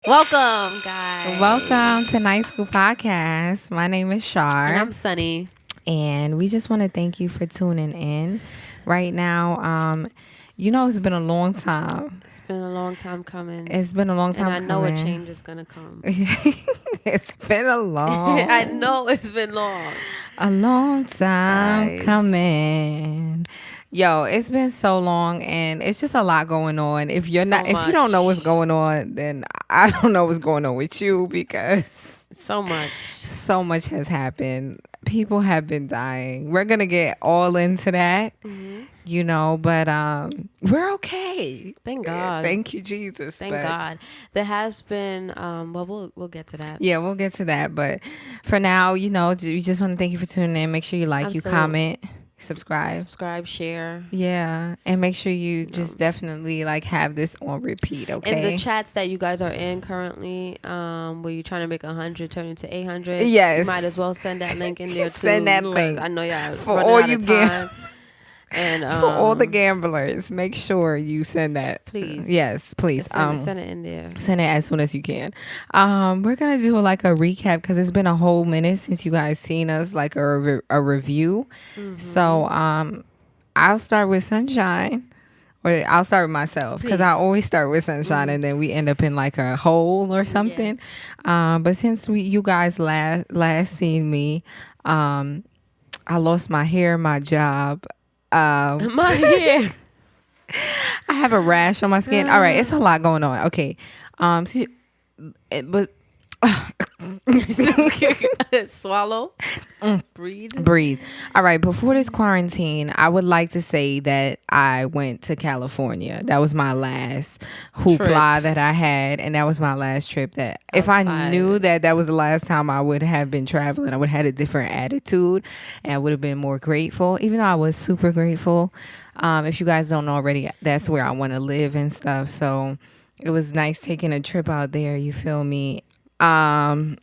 Welcome, guys. Welcome to Night School Podcast. My name is Shar. And I'm Sunny. And we just want to thank you for tuning in right now. It's been a long time. It's been a long time coming. It's been a long time and I know a change is going to come. It's been a long. I know it's been long. A long time Guys. coming. Yo, it's been so long and it's just a lot going on. If you don't know what's going on, then I don't know what's going on with you because so much has happened. People have been dying. We're going to get all into that. But we're okay. Thank God. Thank you, Jesus. Thank God. There has been, we'll get to that. Yeah, we'll get to that. But for now, we just want to thank you for tuning in. Make sure you like, Absolutely. you comment, subscribe, share. Yeah, and make sure you just definitely have this on repeat, okay? In the chats that you guys are in currently, where you're trying to make 100 turn into 800, yes, you might as well send that link in there too. Send that link. I know y'all for running all out you of time. And for all the gamblers, make sure you send that. Please. Yes, please. Send it in there. Send it as soon as you can. We're going to do a recap because it's been a whole minute since you guys seen us, a review. Mm-hmm. So I'll start with Sunshine. Or I'll start with myself because I always start with Sunshine and then we end up in a hole or something. Yeah. But since you guys last seen me, I lost my hair, my job. My hair. I have a rash on my skin. All right, it's a lot going on. Okay, Swallow. Breathe. All right, before this quarantine, I would like to say that I went to California. That was my last hoopla that I had, and that was my last trip. That if I knew that was the last time I would have been traveling, I would have had a different attitude, and I would have been more grateful. Even though I was super grateful. If you guys don't know already, that's where I want to live and stuff. So it was nice taking a trip out there. You feel me? And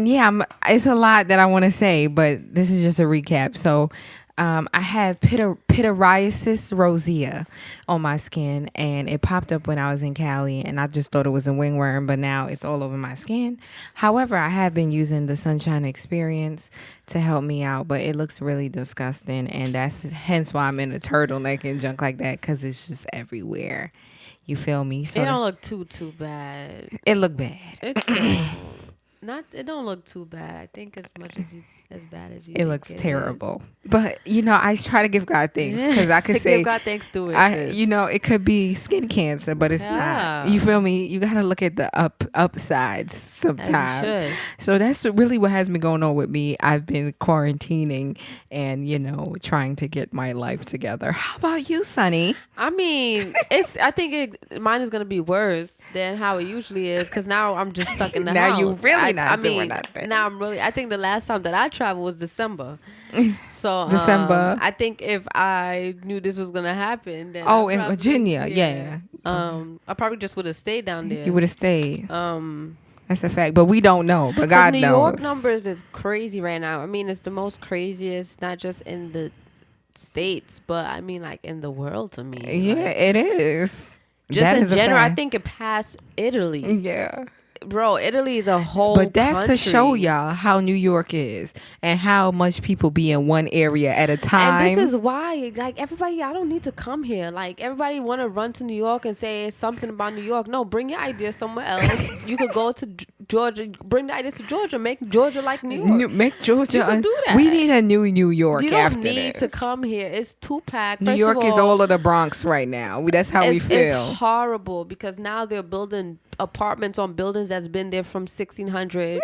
yeah, it's a lot that I want to say, but this is just a recap. So I have pityriasis rosea on my skin, and it popped up when I was in Cali, and I just thought it was a wingworm, but now it's all over my skin. However, I have been using the Sunshine Experience to help me out, but it looks really disgusting, and that's hence why I'm in a turtleneck and junk like that, because it's just everywhere. You feel me? So it don't look too bad. It look bad. It don't look too bad. I think as bad as you. It looks terrible. But I try to give God thanks because I could say give God thanks to it. It could be skin cancer, but it's not. You feel me? You got to look at the upsides sometimes. So that's really what has been going on with me. I've been quarantining and trying to get my life together. How about you, Sunny? I mean, I think mine is gonna be worse than how it usually is because now I'm just stuck in the house. Now you really not doing nothing. Now I think the last time that I traveled was December. So December. I think if I knew this was gonna happen, then in Virginia, yeah. I probably just would have stayed down there. You would have stayed. That's a fact, but we don't know. But God knows. New York numbers is crazy right now. I mean, it's the most craziest, not just in the States, but I mean, in the world to me. Yeah, it is. Just in general, I think it passed Italy. Yeah. Bro, Italy is a whole But that's country. to show y'all how New York is and how much people be in one area at a time. And this is why, everybody, I don't need to come here. Everybody want to run to New York and say something about New York. No, bring your ideas somewhere else. You could go to Georgia. Bring the ideas to Georgia. Make Georgia like New York. Make Georgia. You can do that. We need a new New York after this. You don't need to come here. It's too packed. New York is all of the Bronx right now. That's how we feel. It's horrible because now they're building apartments on buildings that's been there from 1600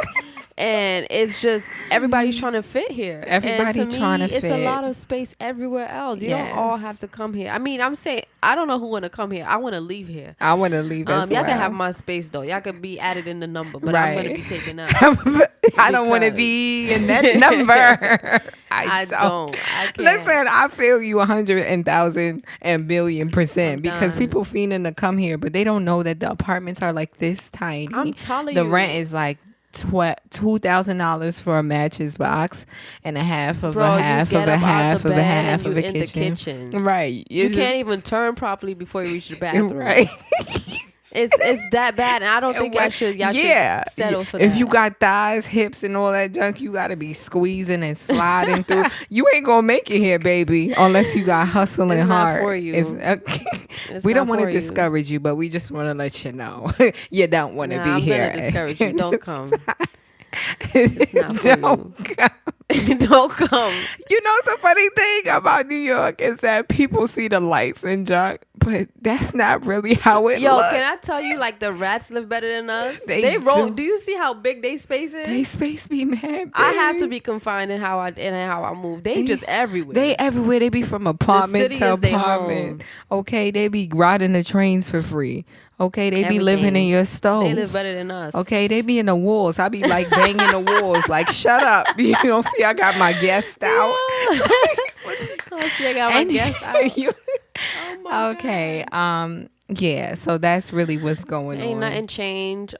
and it's just everybody's trying to fit here. Everybody's trying to fit. It's a lot of space everywhere else. You don't all have to come here. I mean, I'm saying I don't know who want to come here. I want to leave here. I want to leave as y'all well. can have my space though. Y'all could be added in the number, but I'm going to be taken out. I don't want to be in that number. I don't. I can't. Listen, I feel you 100,000 and billion% because people fiending to come here, but they don't know that the apartments are this tiny. I'm telling you. The rent is $2,000 for a mattress box and a half of a half of a half of a half of a kitchen. Right. You can't even turn properly before you reach the bathroom. Right. It's that bad, and I don't think y'all should settle for that. If you got thighs, hips, and all that junk, you got to be squeezing and sliding through. You ain't gonna make it here, baby, unless you got hustling hard. For you. We don't want to discourage you, but we just want to let you know you don't want to be here. I'm gonna discourage you. Don't come. It's not for don't you. come. Don't come. You know the funny thing about New York is that people see the lights and junk, but that's not really how it looks. Can I tell you, like, the rats live better than us? They do you see how big they space is? They space be mad big. I have to be confined in how I move. They just everywhere. They everywhere. They be from apartment to apartment. Okay, they be riding the trains for free. Okay, they be living in your stove. They live better than us. Okay, they be in the walls. I be like banging the walls, like shut up. You don't see I got my guest out. Oh, see, I got my guest out. Okay. Yeah. So that's really what's going on. Ain't nothing change.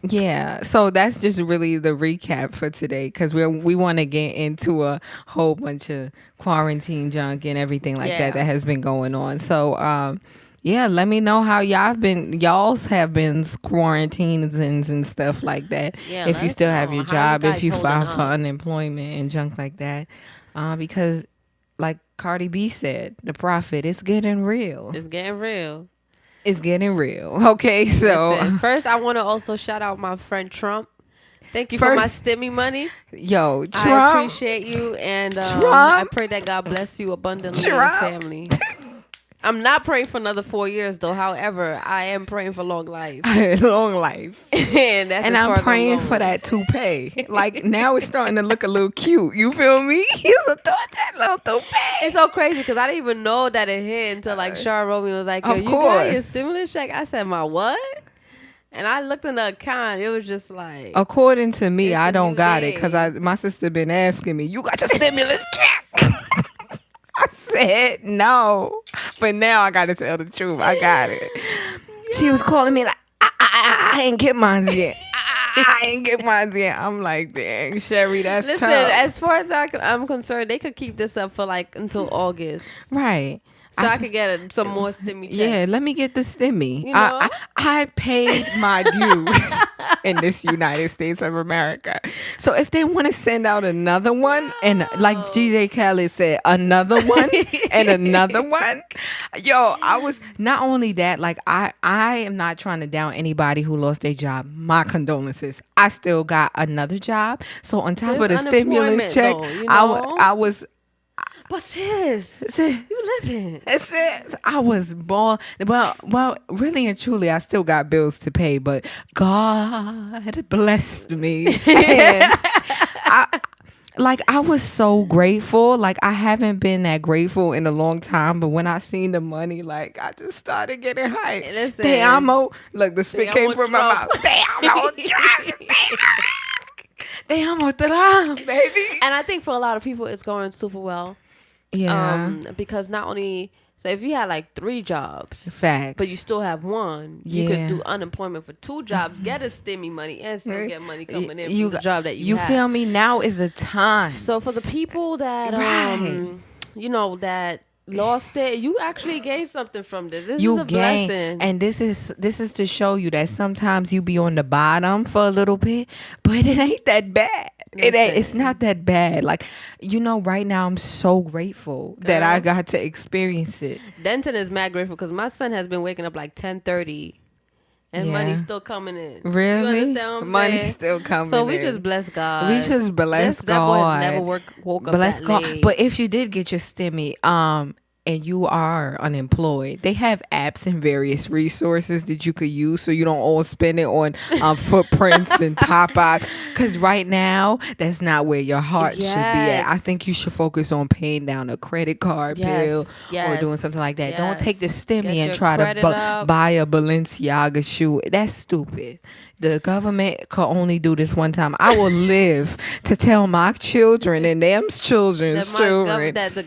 Yeah, so that's just really the recap for today because we want to get into a whole bunch of quarantine junk and everything like that has been going on. So yeah, let me know how y'all's have been quarantines and stuff like that. Yeah, if you still have your job, if you filed for unemployment and junk like that. Because like Cardi B said, the prophet, it's getting real. It's getting real. It's getting real. Okay, so listen, first I want to also shout out my friend Trump. Thank you for my stimmy money. Yo, Trump. I appreciate you, and I pray that God bless you abundantly and your family. I'm not praying for another 4 years, though. However, I am praying for long life. Long life. and I'm praying for that toupee. Like, now it's starting to look a little cute. You feel me? He's that little toupee. It's so crazy because I didn't even know that it hit until, like, Shara wrote me and was like, yo, you got your stimulus check? I said, my what? And I looked in the account. It was just like... According to me, I don't got it because my sister been asking me, you got your stimulus check? I said no, but now I gotta tell the truth. I got it. Yeah. She was calling me like, I ain't get mine yet. I ain't get mine yet. I'm like, dang, Sherry, that's tough. Listen, as far as I'm concerned, they could keep this up for like until August. Right. So I could get some more stimmy checks. Yeah, let me get the stimmy. You know? I paid my dues in this United States of America. So if they want to send out another one, and like DJ Khaled said, another one and another one, yo, I was not only that, like I am not trying to down anybody who lost their job. My condolences. I still got another job. So on top of the stimulus check, though, you know? I was. But sis, you living. I was born. Well, really and truly, I still got bills to pay, but God blessed me. And I was so grateful. Like, I haven't been that grateful in a long time, but when I seen the money, like, I just started getting hyped. Listen. Te amo. Look, the spit came from my mouth. Te amo. Te amo, baby. And I think for a lot of people, it's going super well. Yeah. Because not only, so if you had like 3 jobs, facts, but you still have one, you could do unemployment for 2 jobs, get a stimmy money, and still get money coming in from the job that you have. You feel me? Now is a time. So for the people that, you know, that lost it, you actually gained something from this. This is a blessing. And this is to show you that sometimes you be on the bottom for a little bit, but it ain't that bad. It's not that bad. Like, you know, right now I'm so grateful that I got to experience it. Denton is mad grateful because my son has been waking up like 10:30 and money's still coming in. Really? You understand what I'm money's saying? still coming in. So we just bless God. We just bless God. That boy has never woke up bless that God. late. But if you did get your stimmy, and you are unemployed, they have apps and various resources that you could use so you don't all spend it on footprints and Popeyes. Because right now, that's not where your heart should be at. I think you should focus on paying down a credit card bill or doing something like that. Don't take the stimmy and try to buy a Balenciaga shoe. That's stupid. The government could only do this one time. I will live to tell my children and them's children's children that the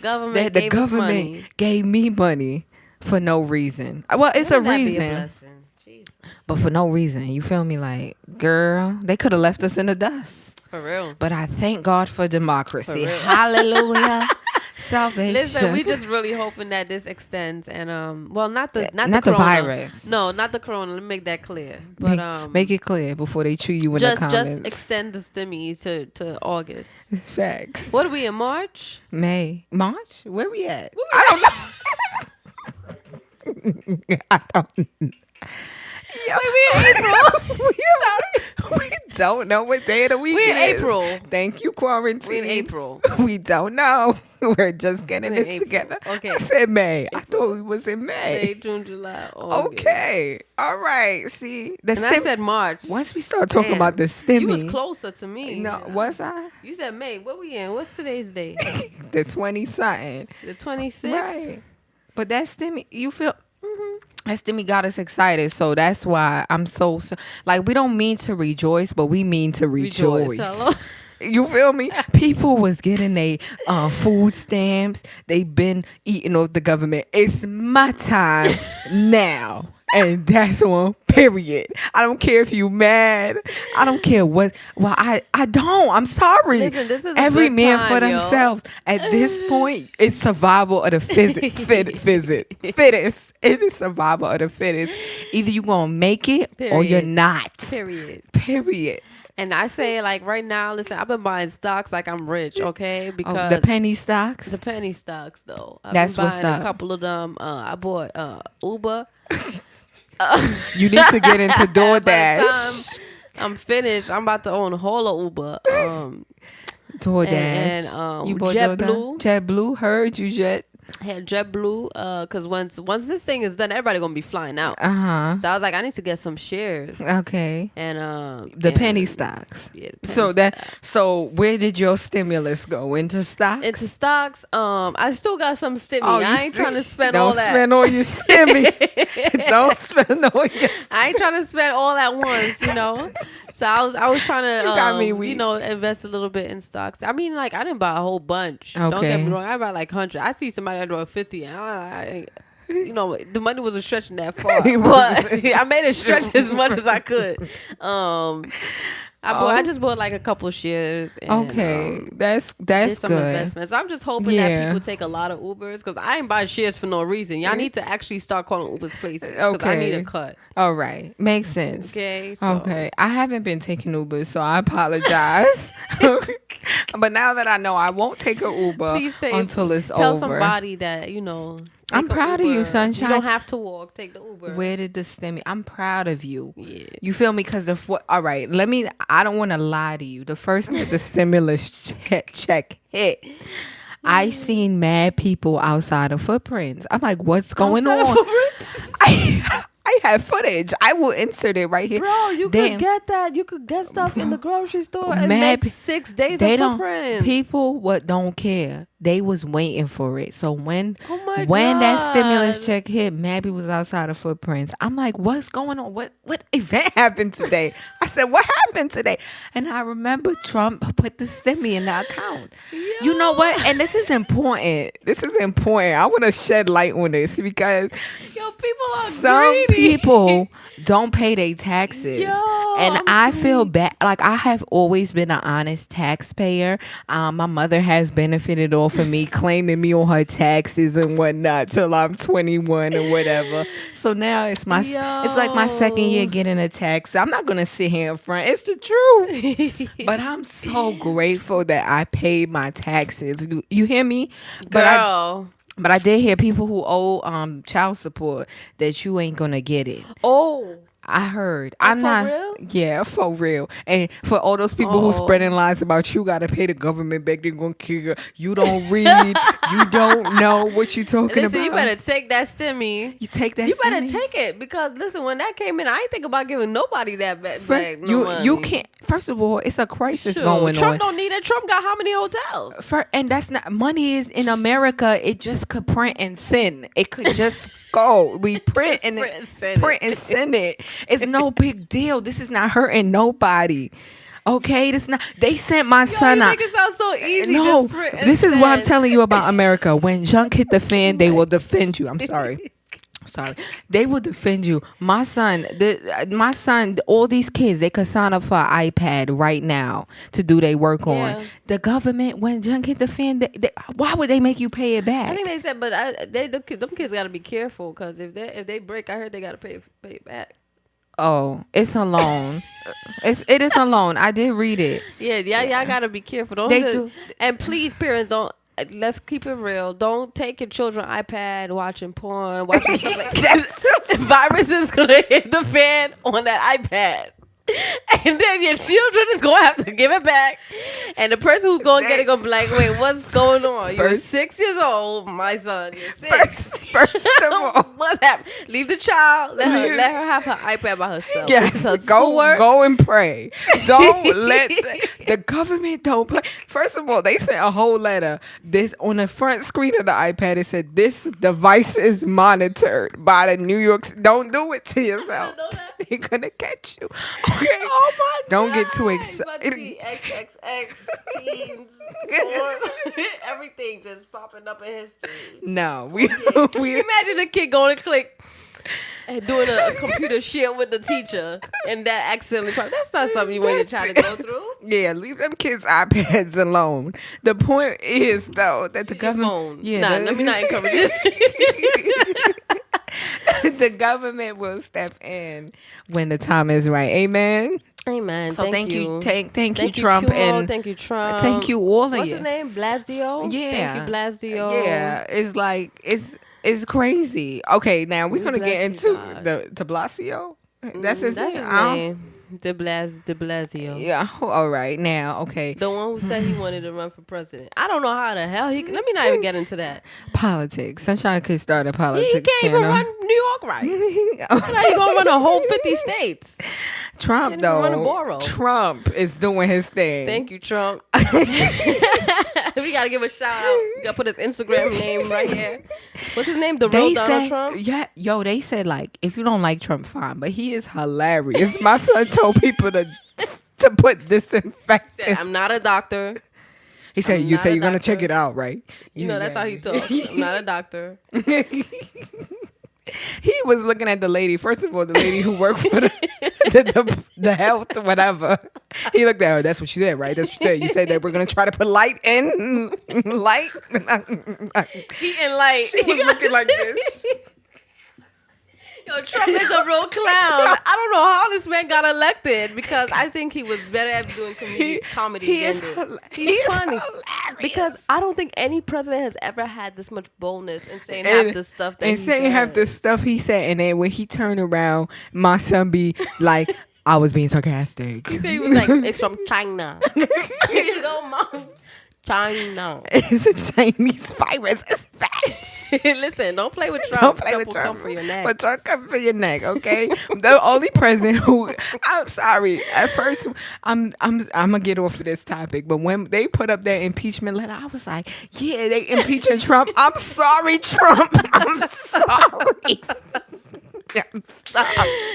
government gave me money for no reason. Well, it's a reason, but for no reason. You feel me? Like, girl, they could have left us in the dust. For real. But I thank God for democracy. Hallelujah. Salvation. Listen, we just really hoping that this extends and well, not the virus. No, not the corona. Let me make that clear. But make it clear before they chew you in the comments. Just extend the stimmy to August. Facts. What are we in March? March? Where we at? I don't know. I don't know. Yo, wait, we in April. We don't know what day of the week it is. We in April. Thank you, quarantine. We in April. We don't know. We're just getting it together. Okay. I said May. April. I thought it was in May. May, June, July, August. Okay. All right. See, I said March. Once we start talking about the stimmy, you was closer to me. No, was I? You said May. What we in? What's today's date? The 20-something. The 26th. Right. But that stimmy, you feel. That stimmy got us excited, so that's why I'm so like, we don't mean to rejoice, but we mean to rejoice. You feel me? People was getting their food stamps. They been eating off the government. It's my time now. And that's on, period. I don't care if you mad. I don't care what. Well, I don't. I'm sorry. Listen, this is every man time, for themselves. At this point, it's survival of the fittest. It is survival of the fittest. Either you gonna make it or you're not. Period. And I say, like, right now, listen, I've been buying stocks like I'm rich, okay? Because the penny stocks? The penny stocks, though. That's been what's buying up. a couple of them. I bought Uber. You need to get into DoorDash. By the time I'm finished, I'm about to own a whole of Uber. DoorDash. And you bought JetBlue. JetBlue? Heard you, Jet. Had JetBlue, because once this thing is done, everybody gonna be flying out. So I was like, I need to get some shares. Okay. And the penny stocks. Yeah. The penny stocks. So where did your stimulus go? Into stocks? Into stocks. I still got some stimmy. I ain't trying to spend all that. Don't spend all your stimmy. Don't spend all your. I ain't trying to spend all at once. So I was trying to, invest a little bit in stocks. I mean, like, I didn't buy a whole bunch. Okay. Don't get me wrong. I bought like 100. I see somebody that bought 50. The money wasn't stretching that far, but I made it stretch as much as I could. I just bought like a couple shares. And, that's some good. Investments. So I'm just hoping that people take a lot of Ubers, because I ain't buying shares for no reason. Y'all need to actually start calling Ubers places, because I need a cut. All right, makes sense. Okay. Okay, I haven't been taking Ubers, so I apologize. But now that I know, I won't take an Uber until it's over. Tell somebody that I'm proud of you, Sunshine. You don't have to walk. Take the Uber. Where did the stimmy? I'm proud of you. Yeah. You feel me? Because of what? All right. I don't want to lie to you. The first day the stimulus check hit, I seen mad people outside of Footprints. I'm like, what's going on? I have footage. I will insert it right here. Bro, you could get that. You could get stuff in the grocery store and make 6 days of Footprints. People don't care. They was waiting for it. So when that stimulus check hit, Mabby was outside of Footprints. I'm like, what's going on? What event happened today? I said, what happened today? And I remember Trump put the stimmy in the account. Yo. You know what? And this is important. I want to shed light on this because people are some people don't pay their taxes. And I feel bad. Like, I have always been an honest taxpayer. My mother has benefited off of me, claiming me on her taxes and whatnot till I'm 21 or whatever. So now it's like my second year getting a tax. I'm not gonna sit here in front. It's the truth. But I'm so grateful that I paid my taxes. You hear me? Girl. But I did hear people who owe child support that you ain't gonna get it. Oh. I heard. I'm not. Real? Yeah, for real. And for all those people who spreading lies about you gotta pay the government back, they're gonna kill you. You don't read. You don't know what you talking about. You better take that stimmy. You take that. You better take it, because listen, when that came in, I ain't think about giving nobody that back. You can't. First of all, it's a crisis going on. Trump don't need it. Trump got how many hotels? And that's not money. Is in America. It just could print and send. It could just go. We print and send it. It's no big deal. This is not hurting nobody. Okay, this not. They sent my son out. You make it sound so easy. No, this is what I'm telling you about America. When junk hit the fan, they will defend you. I'm sorry. sorry, they will defend you. My son, all these kids, they could sign up for an iPad right now to do their work on. The government, when young kids defend, why would they make you pay it back? I think they said, but them kids got to be careful because if they break, I heard they got to pay it back. Oh, it's a loan. It is a loan. I did read it. Yeah, y'all gotta be careful. And please, parents, don't. Let's keep it real. Don't take your children iPad watching porn, watching stuff like that. Virus is gonna hit the fan on that iPad. And then your children is gonna have to give it back, and the person who's gonna get it gonna be like, "Wait, what's going on? You're 6 years old, my son. You're 6. First of all, what's happening? Leave the child. Let her have her iPad by herself. Yes, go and pray. Don't let the government don't play. First of all, they sent a whole letter. This on the front screen of the iPad. It said this device is monitored by the New York. Don't do it to yourself. They're gonna catch you. Okay. Oh my God. Don't get too excited. XXX teens, everything just popping up in history. No, we imagine a kid going to click and doing a computer shit with the teacher, and that accidentally. That's not something you want your child to go through. Yeah, leave them kids' iPads alone. The point is though that the government. Phone. Yeah, let me not encourage this. The government will step in when the time is right. Amen. Amen. So thank you, Trump, Cuomo, and thank you, Trump. Thank you, all of What's you. His name? Blasio. Yeah. Thank you, Blasio. Yeah, it's like it's crazy. Okay, now we're gonna get into the De Blasio. That's his name. De Blasio. Yeah. All right. Now, okay. The one who said he wanted to run for president. I don't know how the hell he. Let me not even get into that. Politics. Sunshine could start a politics He can't channel. even run New York right. How you gonna run a whole 50 states? Trump though. Trump is doing his thing. Thank you, Trump. We gotta give a shout out. We gotta put his Instagram name right here. What's his name? The real Donald Trump? Yeah, they said like if you don't like Trump, fine, but he is hilarious. My son told people to put disinfectant. He said, I'm not a doctor. He said, "You say you're gonna check it out, right?" You know that's how he talks. I'm not a doctor. He was looking at the lady. First of all, the lady who worked for the health, whatever. He looked at her. That's what she said, right? That's what you said. You said that we're gonna try to put light in light. Heat and light. She was looking like this. Yo, Trump is a real clown. I don't know how this man got elected because I think he was better at doing comedy. He's funny. Hilarious. Because I don't think any president has ever had this much boldness in saying half the stuff that he said. And saying half the stuff he said. And then when he turned around, my son be like, I was being sarcastic. He said he was like, it's from China. His own mom. China. It's a Chinese virus. It's facts. Listen, don't play with Trump. Don't play with Trump. Come for your neck. But Trump come for your neck, okay? The only president who, I'm sorry. At first, I'm gonna get off of this topic, but when they put up their impeachment letter, I was like, yeah, they impeaching Trump. I'm sorry, Trump. I'm sorry.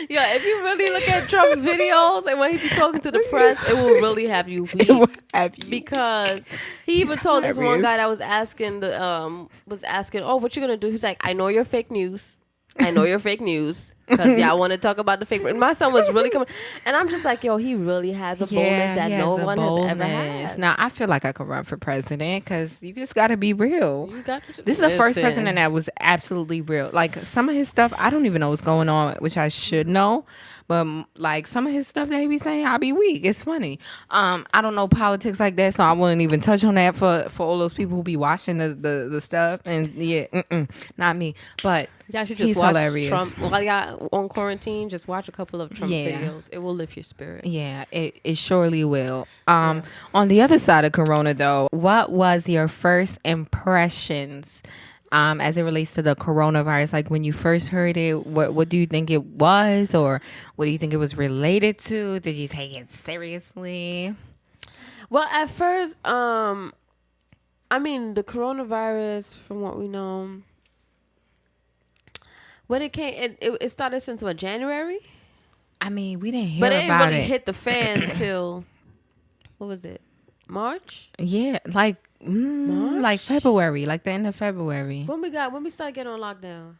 Yeah, if you really look at Trump's videos and when he be talking to the press, it will really have you weak. It will have you. Because he even told this one guy that was asking oh, what you gonna do? He's like, I know you're fake news. I know you're fake news. Because y'all want to talk about the fake. And my son was really coming. And I'm just like, yo, he really has a boldness that no one has ever had. Now, I feel like I could run for president because you just got to be real. This is the first president that was absolutely real. Like, some of his stuff, I don't even know what's going on, which I should know. But, like, some of his stuff that he be saying, I'll be weak. It's funny. I don't know politics like that, so I wouldn't even touch on that for all those people who be watching the stuff. And, yeah, not me. But y'all should just watch hilarious. Trump. While y'all on quarantine, just watch a couple of Trump videos. It will lift your spirit. Yeah, it surely will. On the other side of Corona, though, what was your first impressions as it relates to the coronavirus? Like when you first heard it, what do you think it was, or what do you think it was related to? Did you take it seriously? Well, at first, I mean, the coronavirus, from what we know, when it came, it started since what, January? I mean, we didn't hear about it. But it really really hit the fan till, what was it, March? Yeah, like like February, like the end of February. When we started getting on lockdown?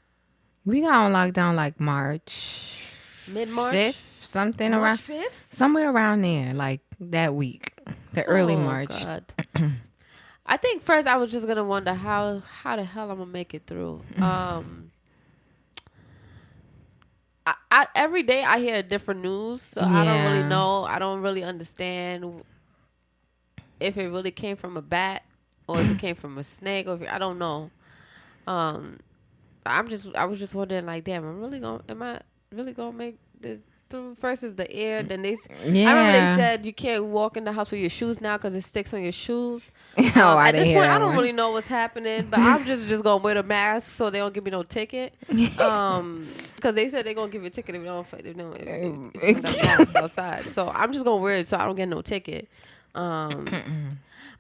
We got on lockdown like March Mid-March? 5th, something March around 5th? somewhere around there, like that week, the early March. God. I think first I was just gonna wonder how the hell I'm gonna make it through. I every day I hear different news, so I don't really know. I don't really understand if it really came from a bat or if it came from a snake, or I don't know. I was just wondering, like, damn, am I really gonna make this through? First is the air, then I remember they said you can't walk in the house with your shoes now because it sticks on your shoes. At this point, I don't really know what's happening, but I'm just gonna wear the mask so they don't give me no ticket. Because they said they're gonna give you a ticket if you don't if you don't mask outside. So I'm just gonna wear it so I don't get no ticket.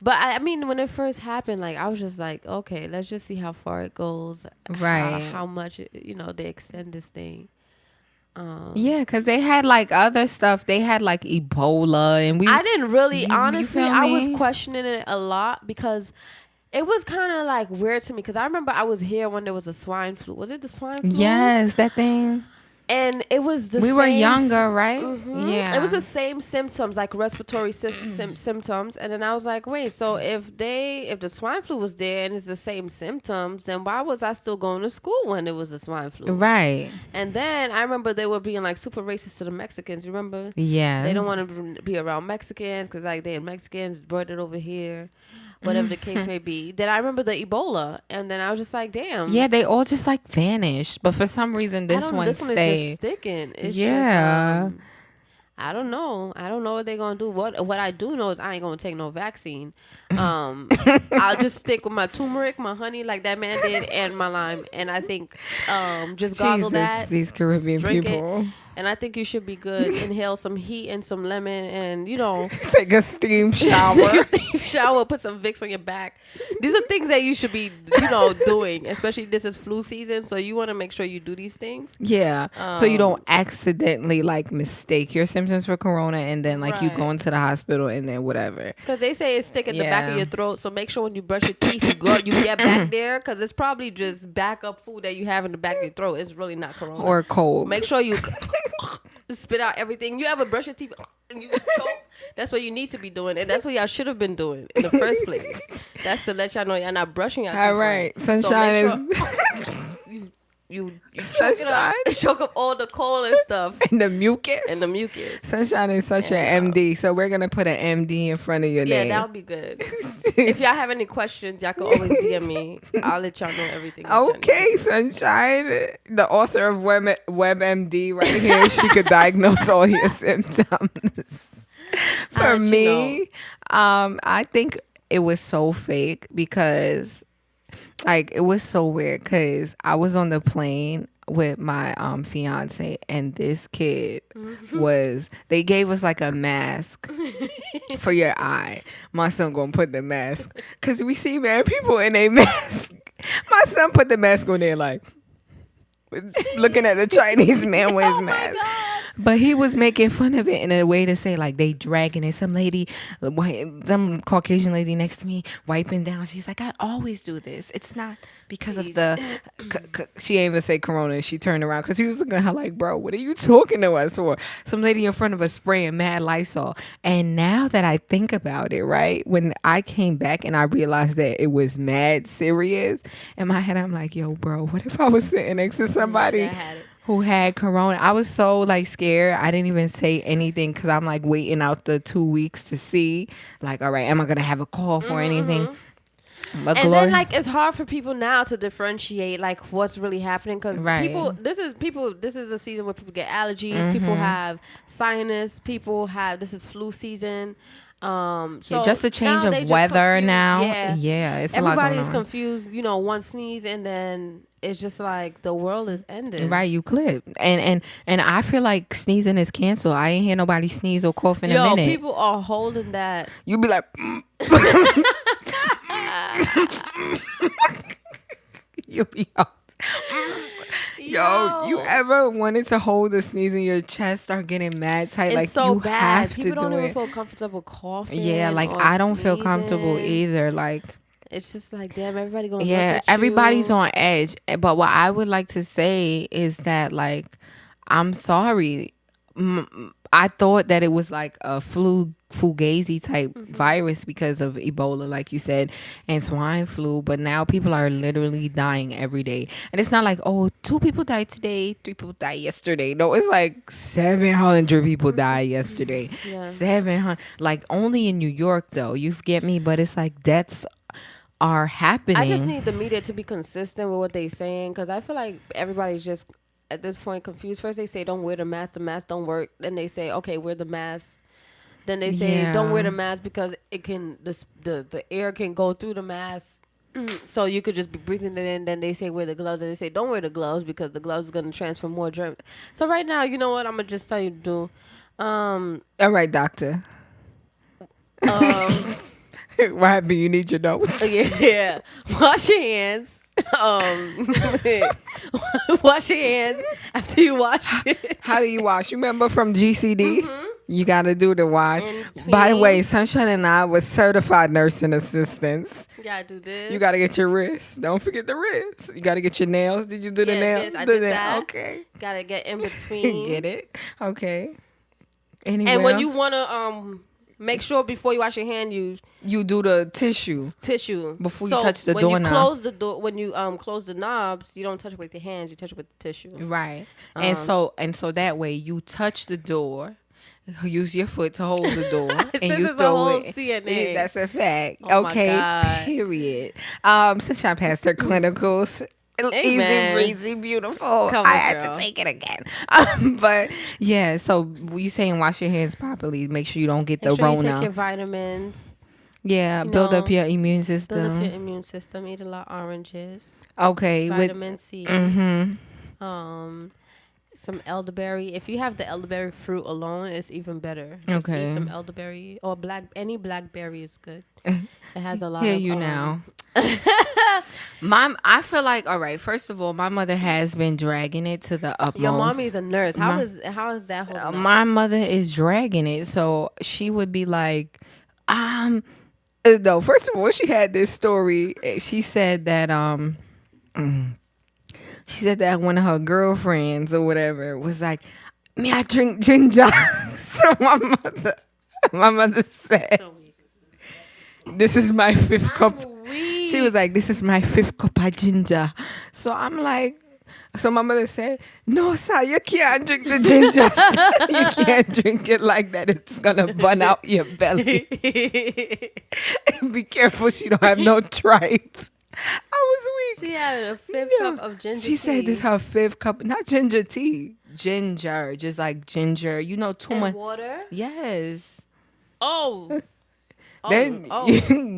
But I mean, when it first happened, like, I was just like, okay, let's just see how far it goes, right? How much they extend this thing. Yeah, because they had like other stuff. They had like Ebola, and I didn't really, honestly, I was questioning it a lot because it was kind of like weird to me. Because I remember I was here when there was a swine flu. Was it the swine flu? Yes, that thing. And it was we were younger, right? Mm-hmm. Yeah. It was the same symptoms, like respiratory symptoms. And then I was like, wait, so if the swine flu was there and it's the same symptoms, then why was I still going to school when it was the swine flu? Right. And then I remember they were being like super racist to the Mexicans. You remember? Yeah. They don't want to be around Mexicans because like they're Mexicans, brought it over here. Whatever the case may be. Then I remember the Ebola, and then I was just like, damn. Yeah, they all just like vanished, but for some reason this one stayed. Is just sticking. It's just, I don't know. I don't know what they're gonna do. What I do know is I ain't gonna take no vaccine. I'll just stick with my turmeric, my honey, like that man did, and my lime. And I think just gargle that. These Caribbean people. And I think you should be good. Inhale some heat and some lemon, and take a steam shower. Put some Vicks on your back. These are things that you should be, doing. Especially this is flu season, so you want to make sure you do these things. Yeah, so you don't accidentally like mistake your symptoms for corona, and then like you go into the hospital and then whatever. Because they say it's stick at the back of your throat, so make sure when you brush your teeth, you get back there, because it's probably just backup food that you have in the back of your throat. It's really not corona or cold. Make sure you spit out everything. You ever brush your teeth and you choke? That's what you need to be doing, and that's what y'all should have been doing in the first place. That's to let y'all know y'all not brushing your teeth. All right, Sunshine so you choke up all the coal and stuff and the mucus. Sunshine is such an MD, so we're gonna put an MD in front of your name. Yeah, that would be good. If y'all have any questions, y'all can always DM me. I'll let y'all know everything. Okay, Sunshine, the author of WebMD, right here. She could diagnose all your symptoms. For me, I think it was so fake because. Like, it was so weird because I was on the plane with my fiance, and this kid they gave us like a mask for your eye. My son gonna put the mask because we see mad people in a mask. My son put the mask on there like looking at the Chinese man with his mask. But he was making fun of it in a way to say, like, they dragging it. Some Caucasian lady next to me wiping down. She's like, I always do this. It's not because of the... she ain't even say corona. She turned around because he was looking at her like, bro, what are you talking to us for? Some lady in front of us spraying mad Lysol. And now that I think about it, right, when I came back and I realized that it was mad serious, in my head, I'm like, yo, bro, what if I was sitting next to somebody... who had corona? I was so like scared. I didn't even say anything because I'm like waiting out the 2 weeks to see, like, all right, am I gonna have a cough or anything? But then like it's hard for people now to differentiate like what's really happening because this is a season where people get allergies, people have sinus, this is flu season. So just a change of weather now. Yeah, it's a lot going on. Everybody's confused, one sneeze and then it's just like the world is ending. Right, you clip. And I feel like sneezing is canceled. I ain't hear nobody sneeze or cough in a minute. People are holding that. You be like you be out. Yo, you ever wanted to hold a sneeze in your chest, start getting mad tight? It's like so you bad. have People to don't do even it. feel comfortable coughing. Yeah, like I don't feel comfortable either. Like It's just like, damn, everybody gonna look Yeah, at everybody's you. on edge. But what I would like to say is that, like, I'm sorry. I thought that it was like a fugazi type virus because of Ebola, like you said, and swine flu. But now people are literally dying every day, and it's not like, oh, 2 people died today, 3 people died yesterday. No, it's like 700 people died yesterday. Yeah. 700, like only in New York though. You get me? But it's like deaths are happening. I just need the media to be consistent with what they're saying, because I feel like everybody's just at this point confused. First they say don't wear the mask don't work. Then they say, okay, wear the mask. Then they say don't wear the mask because it can the air can go through the mask, so you could just be breathing it in. Then they say wear the gloves, and they say don't wear the gloves because the gloves is gonna transfer more germs. So right now, you know what? I'm gonna just tell you to do. All right, doctor. What happened? You need your notes. Yeah. Wash your hands. Wash your hands after you wash it. How do you wash? You remember from GCD? You got to do the wash. And By the clean. way, Sunshine and I was certified nursing assistants. You gotta do this. You got to get your wrists. Don't forget the wrists. You got to get your nails. Did you do the nails? Yes, I did that. Okay. Gotta get in between. Get it? Okay. Anywhere And when else? you wanna make sure before you wash your hand, you do the tissue before you touch the doorknob. When you close the door, when you close the knobs, you don't touch it with your hands. You touch it with the tissue. Right. And so that way you touch the door. Use your foot to hold the door, and you throw it. CNA. That's a fact. Oh okay. My God. Period. Since I passed her clinicals, Amen. easy breezy, beautiful. Come I on, had girl. to take it again. But yeah. So you saying wash your hands properly. Make sure you don't get the Make sure Rona. you take your vitamins. Yeah. Build up your immune system. Build up your immune system. Eat a lot of oranges. Okay. Vitamin C. Mm-hmm. Some elderberry. If you have the elderberry fruit alone, it's even better. Just eat some elderberry or any blackberry is good. It has a lot Hear of you now. I feel like, all right, first of all, my mother has been dragging it to the utmost. Your mommy's a nurse. How is that holding up? My mother is dragging it. So she would be like, no, first of all, she had this story. She said that one of her girlfriends or whatever was like, "Me, I drink ginger." So my mother said, "This is my 5th cup." She was like, "This is my 5th cup of ginger." So I'm like, so my mother said, "No, sir, you can't drink the ginger. You can't drink it like that. It's gonna burn out your belly. Be careful, she don't have no tripe." I was weak. She had a 5th cup of ginger She said this is her 5th cup, not ginger tea, ginger, just like ginger. You know, too much water. Yes. Oh. Then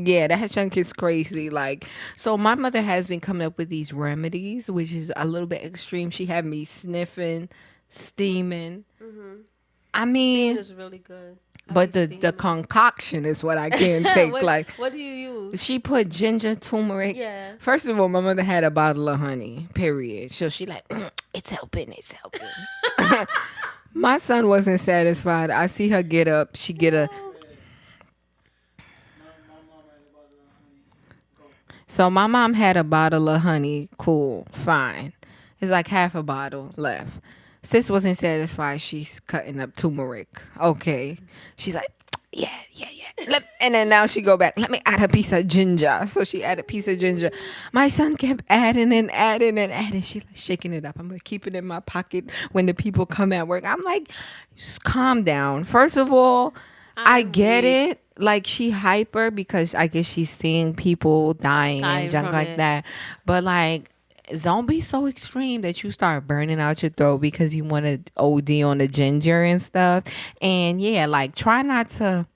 yeah, that chunk is crazy. Like, so my mother has been coming up with these remedies, which is a little bit extreme. She had me sniffing, steaming. I mean, it's really good. But the concoction is what I can't take. What do you use? She put ginger, turmeric. Yeah. First of all, my mother had a bottle of honey. Period. So she like, it's helping. My son wasn't satisfied. I see her get up. She get a. So my mom had a bottle of honey. Cool, fine. It's like half a bottle left. Sis wasn't satisfied. She's cutting up turmeric. Okay. She's like, yeah. And then now she go back. Let me add a piece of ginger. So she added a piece of ginger. My son kept adding and adding and adding. She like shaking it up. I'm gonna keep it in my pocket when the people come at work. I'm like, just calm down. First of all, I get it. Like, she hyper because I guess she's seeing people dying and junk like that. But like, don't be so extreme that you start burning out your throat because you want to OD on the ginger and stuff. And yeah, like, try not to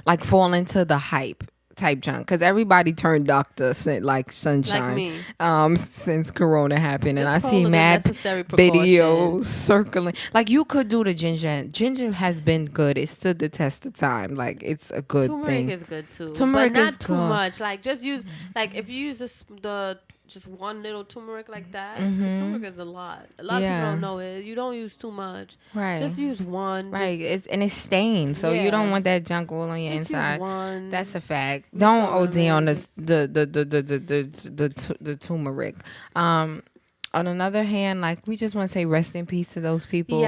like fall into the hype type junk, because everybody turned doctor like Sunshine, like me. Since Corona happened. Just and I see mad videos circling. Like, you could do the ginger has been good. It stood the test of time. Like, it's a good thing. Turmeric is good too. Turmeric but not is too good. much. Like, just use, like, if you use the just one little turmeric like that. Because turmeric is a lot. A lot of people don't know it. You don't use too much. Right. Just use one. Right. It's stained, so you don't want that junk all on your just inside. Use one. That's a fact. Don't OD on the turmeric. On another hand, like, we just want to say rest in peace to those people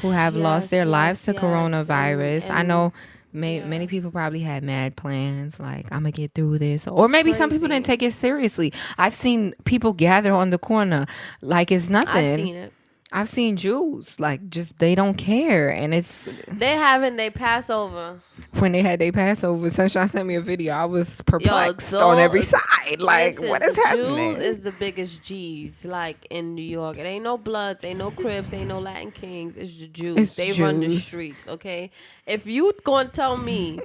who have lost their lives to coronavirus. I know many people probably had mad plans, like, I'm gonna get through this, or maybe some people didn't take it seriously. I've seen people gather on the corner like it's nothing. I've seen it. I've seen Jews, like, just, they don't care, and they having their Passover. When they had their Passover, Sunshine sent me a video. I was perplexed on every side. Like, what is happening? Jews is the biggest G's, like, in New York. It ain't no Bloods, ain't no Crips, ain't no Latin Kings. It's the Jews. They run the streets, okay? If you gonna tell me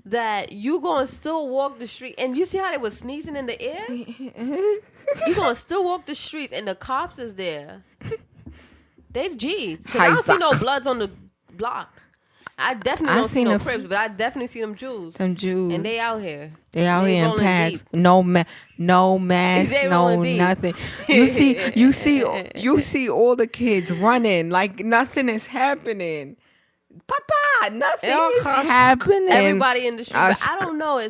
that you gonna still walk the street, and you see how they was sneezing in the air? You gonna still walk the streets, and the cops is there. They G's. Cause I don't see no Bloods on the block. I definitely don't see no Crips, but I definitely see them Jews. Them Jews. And they out here. They out here in packs. No mask, no nothing. You see all the kids running like nothing is happening. Papa, nothing is happening. Everybody in the street. I don't know. They're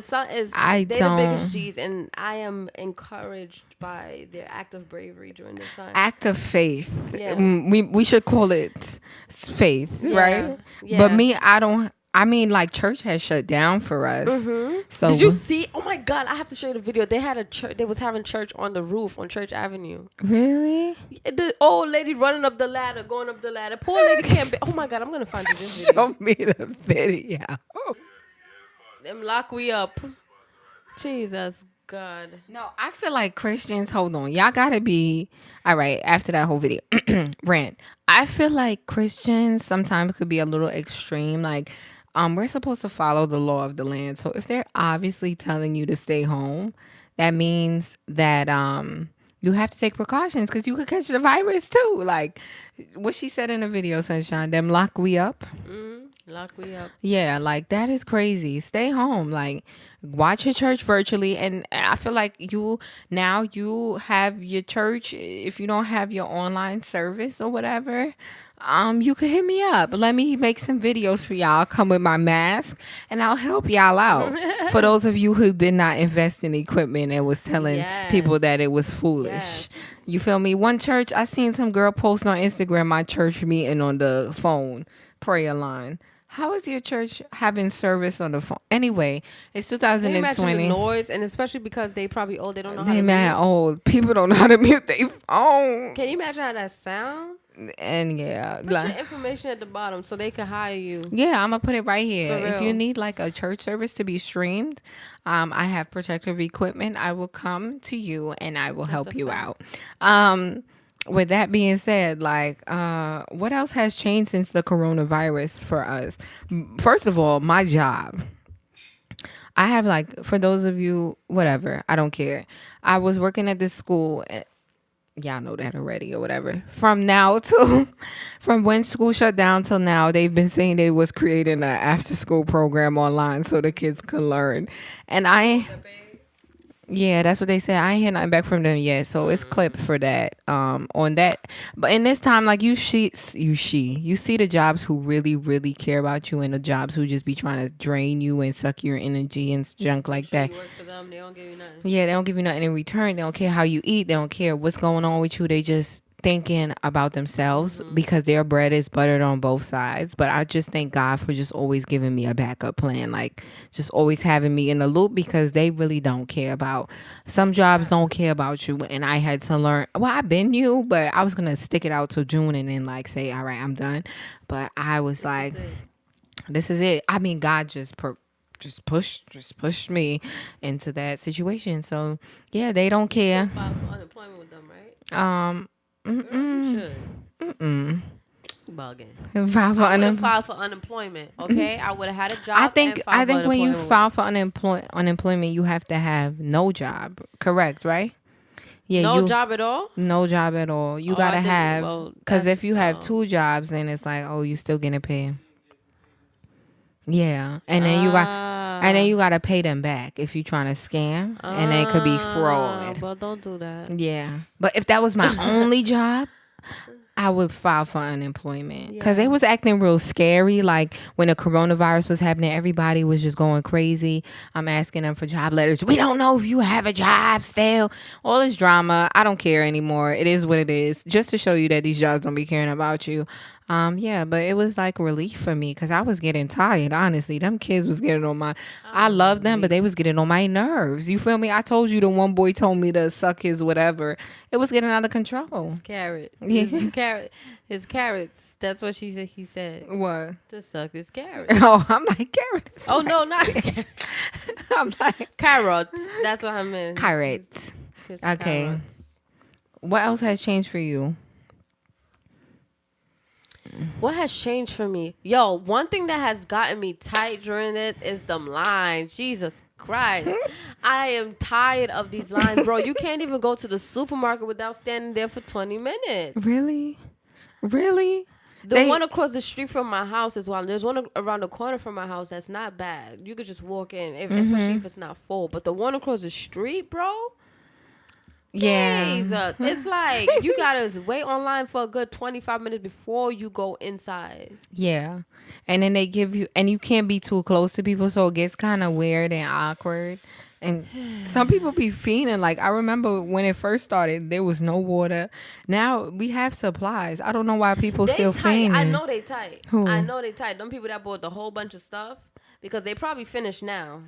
the biggest G's, and I am encouraged by their act of bravery during this time. Act of faith. Yeah. We should call it faith, right? Yeah. But I mean, like, church has shut down for us. Mm-hmm. So did you see? Oh my God! I have to show you the video. They had a church. They was having church on the roof on Church Avenue. Really? The old lady running up the ladder, going up the ladder. Poor lady can't. Oh my God! I'm gonna find you this video. Show me the video. Them lock we up. Jesus God. No, I feel like Christians. Hold on, y'all gotta be all right. After that whole video rant, I feel like Christians sometimes could be a little extreme. Like, we're supposed to follow the law of the land. So if they're obviously telling you to stay home, that means that you have to take precautions because you could catch the virus too. Like what she said in the video, Sunshine, them lock we up. Lock we up. Yeah, like, that is crazy. Stay home. Like, watch your church virtually. And I feel like you have your church. If you don't have your online service or whatever, you could hit me up. Let me make some videos for y'all. Come with my mask and I'll help y'all out. For those of you who did not invest in equipment and was telling people that it was foolish. Yes. You feel me? One church, I seen some girl post on Instagram my church meeting on the phone prayer line. How is your church having service on the phone? Anyway, it's 2020. Can you imagine the noise, and especially because they probably old, they don't know how to mute. They mad old. People don't know how to mute their phone. Can you imagine how that sound? And yeah, put your information at the bottom so they can hire you. Yeah, I'm gonna put it right here. If you need like a church service to be streamed, I have protective equipment. I will come to you and I will help you out. With that being said, like, what else has changed since the coronavirus for us? First of all, my job. I have, like, for those of you, whatever, I don't care. I was working at this school. Y'all know that already or whatever. From when school shut down till now, they've been saying they was creating an after school program online so the kids could learn. And yeah, that's what they said. I ain't hear nothing back from them yet, so it's clipped for that. On that, but in this time, like, you see the jobs who really, really care about you, and the jobs who just be trying to drain you and suck your energy and junk like that. You work for them, they don't give you nothing. Yeah, they don't give you nothing in return. They don't care how you eat. They don't care what's going on with you. They just thinking about themselves because their bread is buttered on both sides. But I just thank God for just always giving me a backup plan, like just always having me in the loop, because they really don't care about, some jobs don't care about you. And I had to learn, well, I've been you, but I was gonna stick it out till June and then like say, all right, I'm done. But I was like, this is it. I mean, God just pushed me into that situation. So yeah, they don't care. You file for unemployment with them, right? You should. Bugging. File for unemployment. Okay, I would have had a job. I think when you file for unemployment, you have to have no job. Correct, right? Yeah. No job at all. No job at all. You gotta have, because if you have two jobs, then it's like, oh, you still getting paid. Yeah, and then you got. And then you got to pay them back if you're trying to scam. And then it could be fraud. Well, don't do that. Yeah. But if that was my only job, I would file for unemployment because they was acting real scary. Like when the coronavirus was happening, everybody was just going crazy. I'm asking them for job letters. We don't know if you have a job still. All this drama. I don't care anymore. It is what it is. Just to show you that these jobs don't be caring about you. Yeah, but it was like relief for me because I was getting tired. Honestly, them kids was getting on my. I love them, but they was getting on my nerves. You feel me? I told you the one boy told me to suck his whatever. It was getting out of control. Carrot. Yeah. His carrots. That's what she said. He said. What? To suck his carrots. Oh, I'm like carrots. Oh no, not carrots. I'm like carrots. That's what I meant. Carrots. Okay. Carrots. What else has changed for you? What has changed for me? Yo, one thing that has gotten me tight during this is them lines. Jesus Christ. I am tired of these lines, bro. You can't even go to the supermarket without standing there for 20 minutes. Really? The one across the street from my house is wild. There's one around the corner from my house that's not bad. You could just walk in, especially if it's not full. But the one across the street, bro? Yeah. Jesus. It's like you gotta wait online for a good 25 minutes before you go inside. Yeah. And then they give you, and you can't be too close to people, so it gets kind of weird and awkward. And some people be fiending. Like, I remember when it first started, there was no water. Now we have supplies. I don't know why people still fiending. I know they tight. Who? I know they tight. Them people that bought the whole bunch of stuff, because they probably finished now.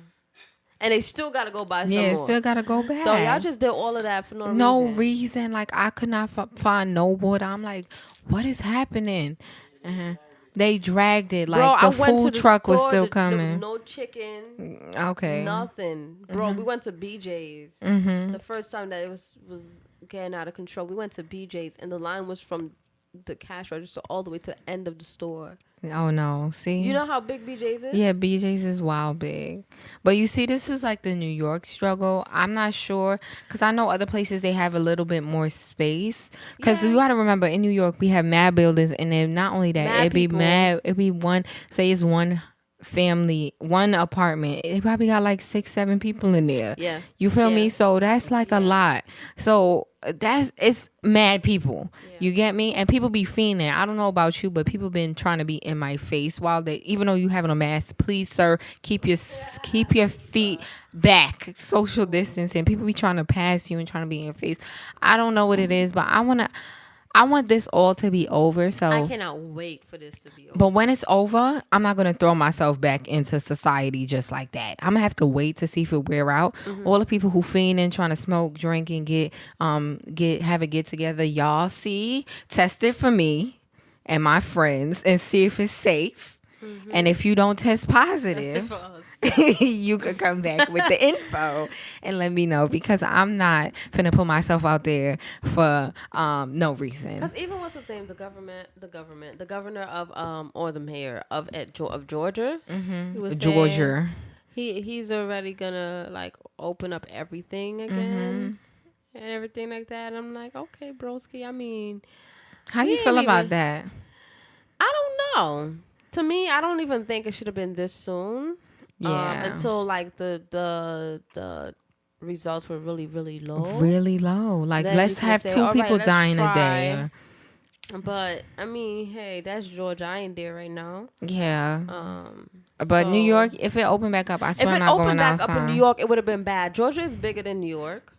And they still got to go buy some more. Yeah, still got to go back. So y'all just did all of that for no reason. No reason. Like, I could not find no water. I'm like, what is happening? They dragged it. Like, bro, the food truck was still coming. No chicken. Okay. Nothing. Bro, we went to BJ's. The first time that it was getting out of control. We went to BJ's, and the line was from the cash register all the way to the end of the store. Oh no, see, you know how big BJ's is? Yeah, BJ's is wild big. But you see, this is like the New York struggle. I'm not sure, because I know other places they have a little bit more space, because you got to remember, in New York we have mad buildings, and then not only that, it'd be one, say it's one family, one apartment, it probably got like 6-7 people in there. Yeah, you feel me? So that's like a lot. So it's mad people. You get me? And people be fiending. I don't know about you, but people been trying to be in my face while they, even though you having a mask, please sir, keep your feet back, social distancing. People be trying to pass you and trying to be in your face. I don't know what it is, but I want this all to be over. So I cannot wait for this to be over. But when it's over, I'm not going to throw myself back into society just like that. I'm going to have to wait to see if it wear out. All the people who fiending, trying to smoke, drink, and have a get together, y'all see, test it for me and my friends and see if it's safe. And if you don't test positive, you could come back with the info and let me know, because I'm not finna put myself out there for no reason. Because even what's his name, the governor of or the mayor of Georgia, Georgia, he's already gonna like open up everything again and everything like that. And I'm like, okay, broski. I mean, how you feel about that? I don't know. To me, I don't even think it should have been this soon. Yeah. Until like the results were really, really low. Really low. Like, then let's have two people dying a day. But I mean, hey, that's Georgia. I ain't there right now. Yeah. But so, New York, if it opened back up, I swear I'm not going outside. If it opened back up in New York, it would have been bad. Georgia is bigger than New York.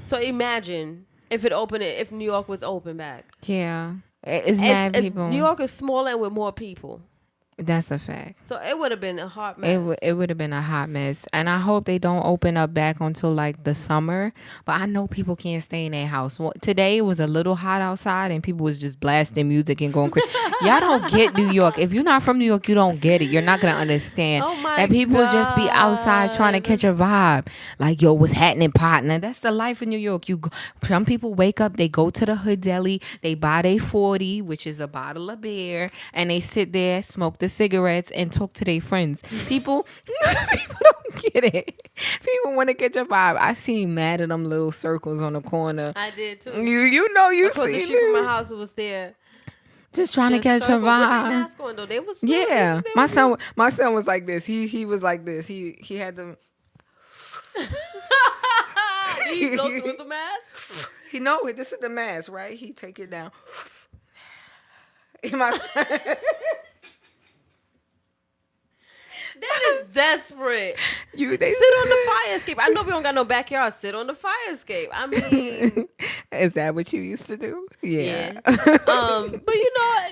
So imagine if New York was open back. Yeah. It's mad people. New York is smaller and with more people. That's a fact. So it would have been a hot mess. It would have been a hot mess. And I hope they don't open up back until like the summer. But I know people can't stay in their house. Well, today it was a little hot outside and people was just blasting music and going crazy. Y'all don't get New York. If you're not from New York, you don't get it. You're not going to understand. That people just be outside trying to catch a vibe. Like, yo, what's happening, partner? That's the life in New York. Some people wake up, they go to the hood deli, they buy their 40, which is a bottle of beer, and they sit there, smoke the cigarettes and talk to their friends. People don't get it. People want to catch a vibe. I seen mad at them little circles on the corner. I did too. You know you seen the street from my house was there. Just trying to catch a vibe. Mask on, though. They was my son was like this. He was like this. He had them. Did he blow through the mask? He know it. This is the mask, right? He take it down. My son. That is desperate. They sit on the fire escape. I know we don't got no backyard. Sit on the fire escape. I mean, is that what you used to do? Yeah. But you know,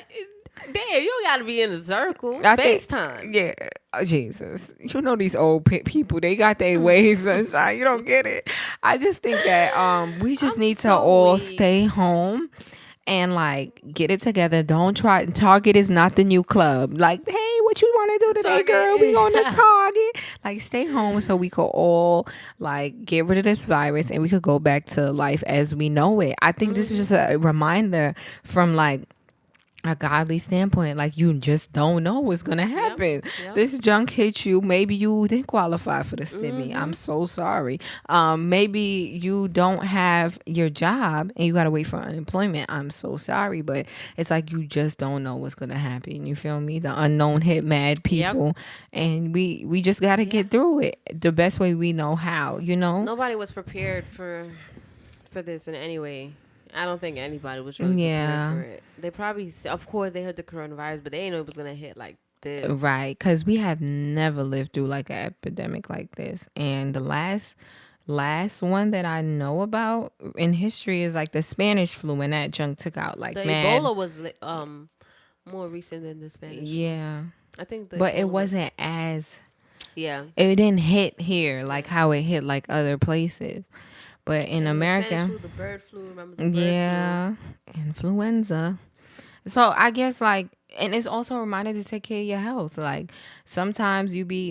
damn, you don't got to be in a circle. FaceTime. Yeah. Oh, Jesus. You know these old people, they got their ways, sunshine. You don't get it. I just think that we just need to all stay home and like get it together. Don't try. Target is not the new club. Like, hey, what you want to do today, girl? We going to Target. Like, stay home so we could all like get rid of this virus and we could go back to life as we know it. I think this is just a reminder from like a godly standpoint. Like, you just don't know what's gonna happen. Yep. This junk hit you. Maybe you didn't qualify for the stimmy. I'm so sorry. Maybe you don't have your job and you gotta wait for unemployment. I'm so sorry, but it's like you just don't know what's gonna happen. You feel me? The unknown hit mad people, and we just gotta get through it the best way we know how. You know, nobody was prepared for this in any way. I don't think anybody was really prepared for it. They probably, of course, they heard the coronavirus, but they didn't know it was going to hit like this. Right, because we have never lived through like an epidemic like this. And the last one that I know about in history is like the Spanish flu, and that junk took out like the mad. Ebola was more recent than the Spanish flu. I think but it wasn't as... Yeah. It didn't hit here like how it hit like other places. But in America, the Spanish flu, the bird flu, remember the bird flu? Influenza. So I guess like, and it's also a reminder to take care of your health. Like sometimes you be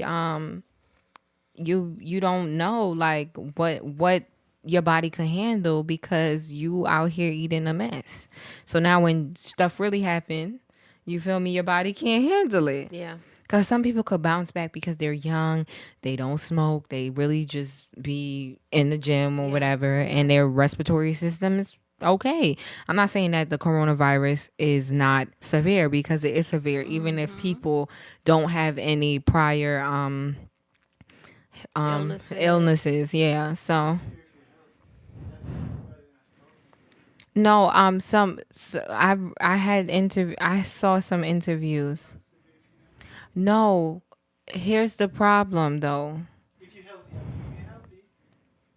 you don't know like what your body can handle because you out here eating a mess. So now when stuff really happen, you feel me? Your body can't handle it. Yeah. Because some people could bounce back because they're young, they don't smoke, they really just be in the gym or whatever, and their respiratory system is okay. I'm not saying that the coronavirus is not severe, because it is severe, even if people don't have any prior illnesses. Yeah, so... No, I saw some interviews. No, here's the problem though. If you're healthy,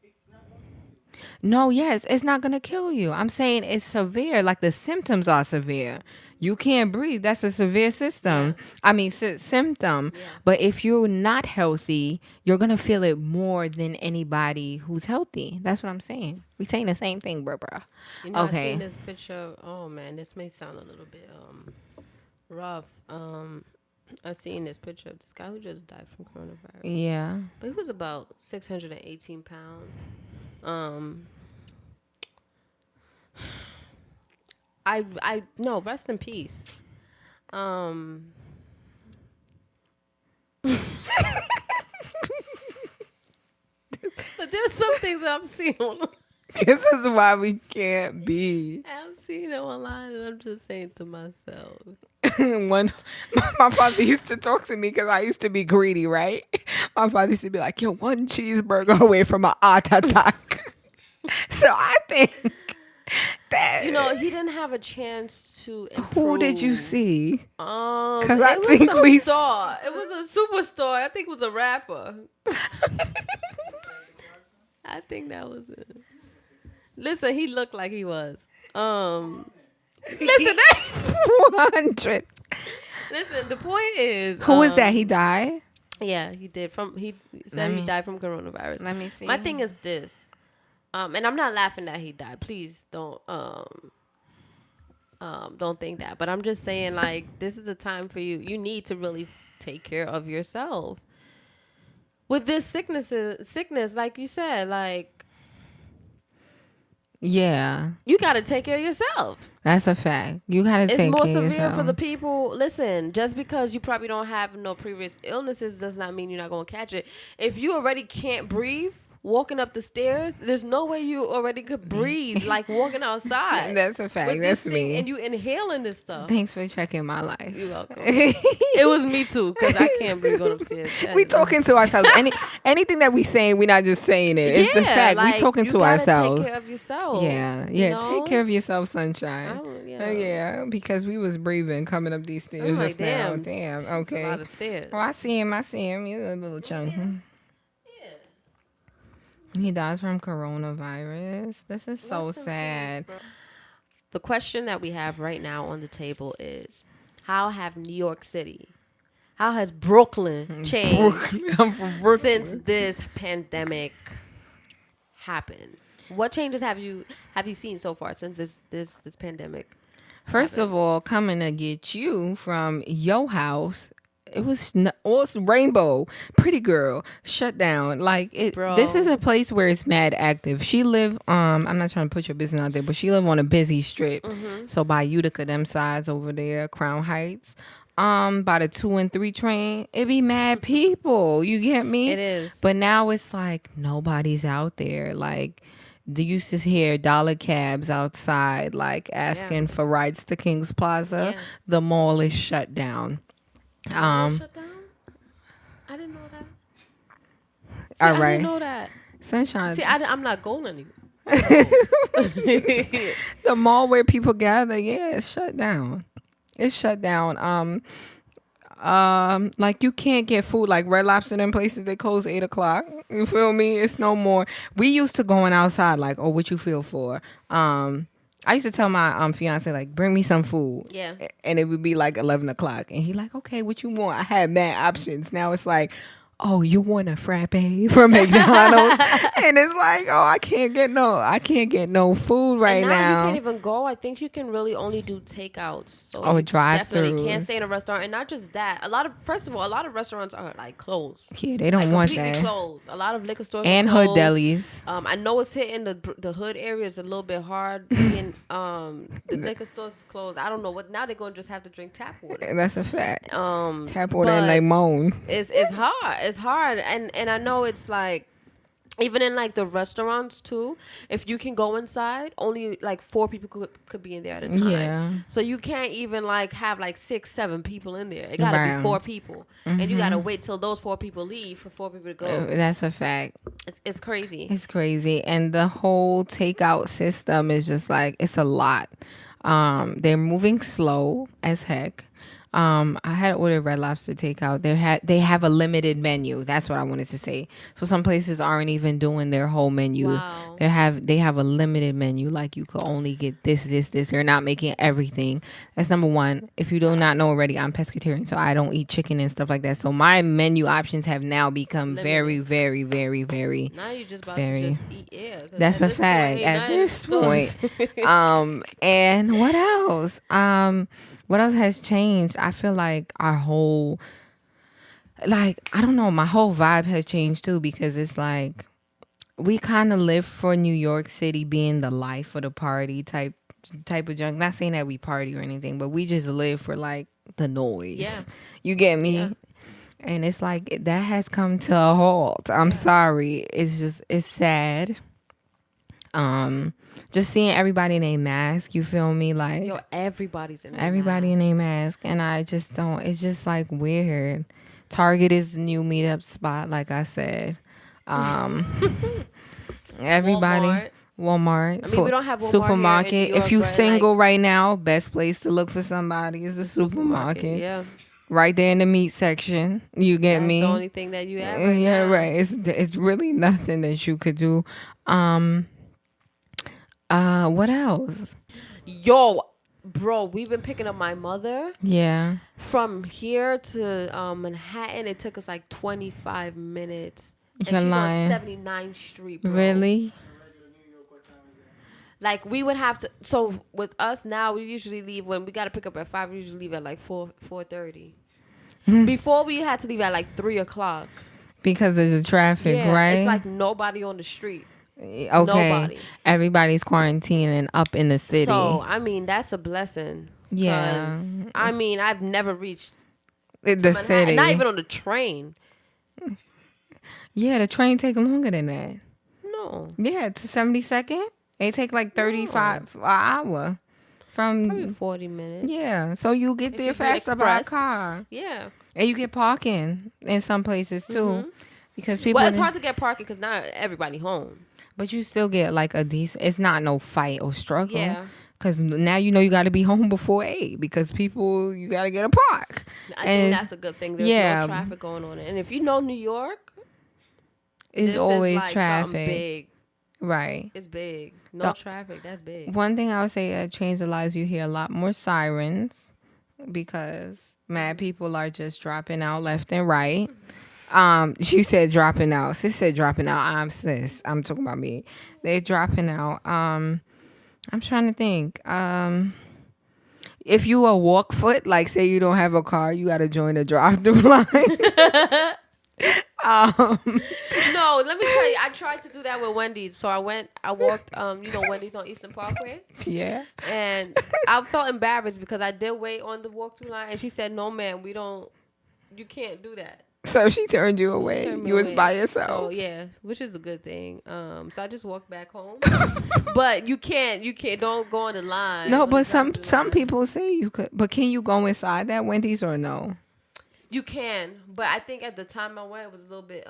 it's not going to kill you. No, yes, it's not going to kill you. I'm saying it's severe, like the symptoms are severe. You can't breathe. That's a severe symptom. Symptom. Yeah. But if you're not healthy, you're going to feel it more than anybody who's healthy. That's what I'm saying. We're saying the same thing, bro. You know, okay. I seen this picture. Oh, man, this may sound a little bit rough. I seen this picture of this guy who just died from coronavirus. Yeah. But he was about 618 pounds. I no, rest in peace. But there's some things that I'm seeing online. This is why we can't be. I'm seeing it online and I'm just saying to myself. My father used to talk to me because I used to be greedy, right? My father used to be like, you're one cheeseburger away from an heart attack. So I think that... You know, he didn't have a chance to improve. Who did you see? Because I think we saw. It was a superstar. I think it was a rapper. I think that was it. Listen, he looked like he was. Listen, that's 100. Listen, the point is, who was that? He died? Yeah, he did. He said he died from coronavirus. Let me see. My thing is this, and I'm not laughing that he died. Please don't think that. But I'm just saying, like, this is a time for you. You need to really take care of yourself with this sickness. Like you said, like. Yeah. You got to take care of yourself. That's a fact. You got to take care of yourself. It's more severe for the people. Listen, just because you probably don't have no previous illnesses does not mean you're not going to catch it. If you already can't breathe, walking up the stairs, there's no way you already could breathe like walking outside. That's a fact. That's me. And you inhaling this stuff. Thanks for checking my life. You're welcome. It was me too, because I can't breathe going upstairs. We talking to ourselves. Anything that we saying, we're not just saying it. It's the fact. Like, we talking to ourselves. Take care of yourself. Yeah. You know? Take care of yourself, sunshine. Yeah, because we was breathing coming up these stairs just now. Damn. Okay. A lot of stairs. Oh, I see him. He's a little chunky. He dies from coronavirus. This is so sad. The question that we have right now on the table is, how have New York City, how has Brooklyn changed I'm from Brooklyn. Since this pandemic happened? What changes have you seen so far since this pandemic? First of all, coming to get you from your house, it was all rainbow, pretty girl, shut down. Like this is a place where it's mad active. She live, I'm not trying to put your business out there, but she live on a busy strip. Mm-hmm. So by Utica, them sides over there, Crown Heights, by the 2 and 3 train, it be mad people. You get me? It is. But now it's like nobody's out there. Like, they used to hear dollar cabs outside, like asking for rides to Kings Plaza. Yeah. The mall is shut down. Shut down? I didn't know that. See, all right. I didn't know that. Sunshine. See, I'm not going anywhere. The mall where people gather, it's shut down. It's shut down. Like you can't get food, like Red Lobster in places they close 8:00. You feel me? It's no more. We used to going outside like, oh, what you feel for? I used to tell my fiance, like, bring me some food. Yeah. And it would be like 11:00. And he like, okay, what you want? I had mad options. Now it's like, oh, you want a frappe from McDonald's? And it's like, oh, I can't get no food right now. You can't even go. I think you can really only do takeouts. So drive-throughs. Definitely can't stay in a restaurant. And not just that. A lot of restaurants are like closed. Yeah, they don't want that. Completely closed. A lot of liquor stores and are closed. hood delis. I know it's hitting the hood areas a little bit hard. Being, the liquor stores closed. I don't know what. Now they're going to just have to drink tap water. That's a fact. Tap water and lemon. It's hard. It's hard, and I know it's like, even in like the restaurants too, if you can go inside, only like 4 people could be in there at a time. Yeah. So you can't even like have like 6, 7 people in there. It gotta be 4 people, and you gotta wait till those 4 people leave for 4 people to go. That's a fact. It's crazy. It's crazy, and the whole takeout system is just like, it's a lot. They're moving slow as heck. I had ordered Red Lobster takeout. They have a limited menu. That's what I wanted to say. So some places aren't even doing their whole menu. Wow. They have a limited menu. Like, you could only get this. They're not making everything. That's number one. If you do not know already, I'm pescatarian, so I don't eat chicken and stuff like that. So my menu options have now become very, very, very, very. Now you're just about to just eat air. That's a fact at this point. And what else? What else has changed? I feel like our whole, like, I don't know, my whole vibe has changed too, because it's like we kind of live for New York City being the life of the party type of junk. Not saying that we party or anything, but we just live for like the noise. Yeah. You get me? Yeah. And it's like that has come to a halt. I'm sorry. It's sad. Just seeing everybody in a mask, you feel me? Like, yo, everybody in a mask, and I just don't. It's just like weird. Target is the new meetup spot, like I said. Everybody, Walmart. I mean, we don't have Walmart supermarket. Here in New York, if you single right now, best place to look for somebody is the supermarket. Yeah. Right there in the meat section. You get me? That's the only thing that you have right yeah, now. Right. It's really nothing that you could do. What else? Yo, bro, we've been picking up my mother. Yeah. From here to Manhattan, it took us like 25 minutes. You're lying. On 79th Street, bro. Really? Like, we would have to. So with us now, we usually leave when we gotta pick up at 5. We usually leave at like 4:30. Before, we had to leave at like 3:00 because of the traffic, right? It's like nobody on the street. Okay. Nobody. Everybody's quarantining up in the city. So, I mean, that's a blessing. Yeah. I mean, I've never reached the city. Not even on the train. Yeah, the train take longer than that. No. Yeah, to 72nd. It take like 35 an hour from probably 40 minutes. Yeah, so you get there faster by car. Yeah. And you get parking in some places too, because people. Well, it's hard to get parking because not everybody home. But you still get like a decent. It's not no fight or struggle. Yeah. Because now you know you got to be home before 8 because people you got to get a park. I think that's a good thing. There's no traffic going on, and if you know New York, it's always like traffic. Big. Right. It's big. No traffic. That's big. One thing I would say that changed the lives. You hear a lot more sirens because mad people are just dropping out left and right. You said dropping out. Sis said dropping out. I'm talking about me. They're dropping out. I'm trying to think. If you a walk foot, like say you don't have a car, you got to join the drive-through line. No, let me tell you, I tried to do that with Wendy's. So I walked, Wendy's on Eastern Parkway. Yeah. And I felt embarrassed because I did wait on the walk-through line, and she said, "No, ma'am, you can't do that." So she turned you away. You was by yourself. So yeah, which is a good thing. So I just walked back home. But you can't. Don't go on the line. No, but some people say you could. But can you go inside that Wendy's or no? You can, but I think at the time I went, it was a little bit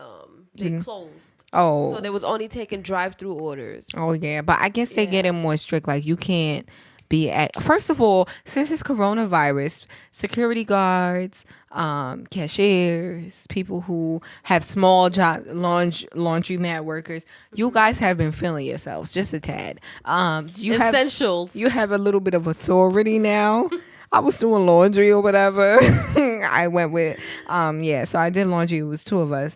they closed. Oh, so they was only taking drive-through orders. Oh yeah, but I guess they getting more strict. Like you can't be at. First of all, since it's coronavirus, security guards, cashiers, people who have small job, laundromat workers, you guys have been feeling yourselves just a tad. Essentials. You have a little bit of authority now. I was doing laundry or whatever. I went with, so I did laundry. It was two of us.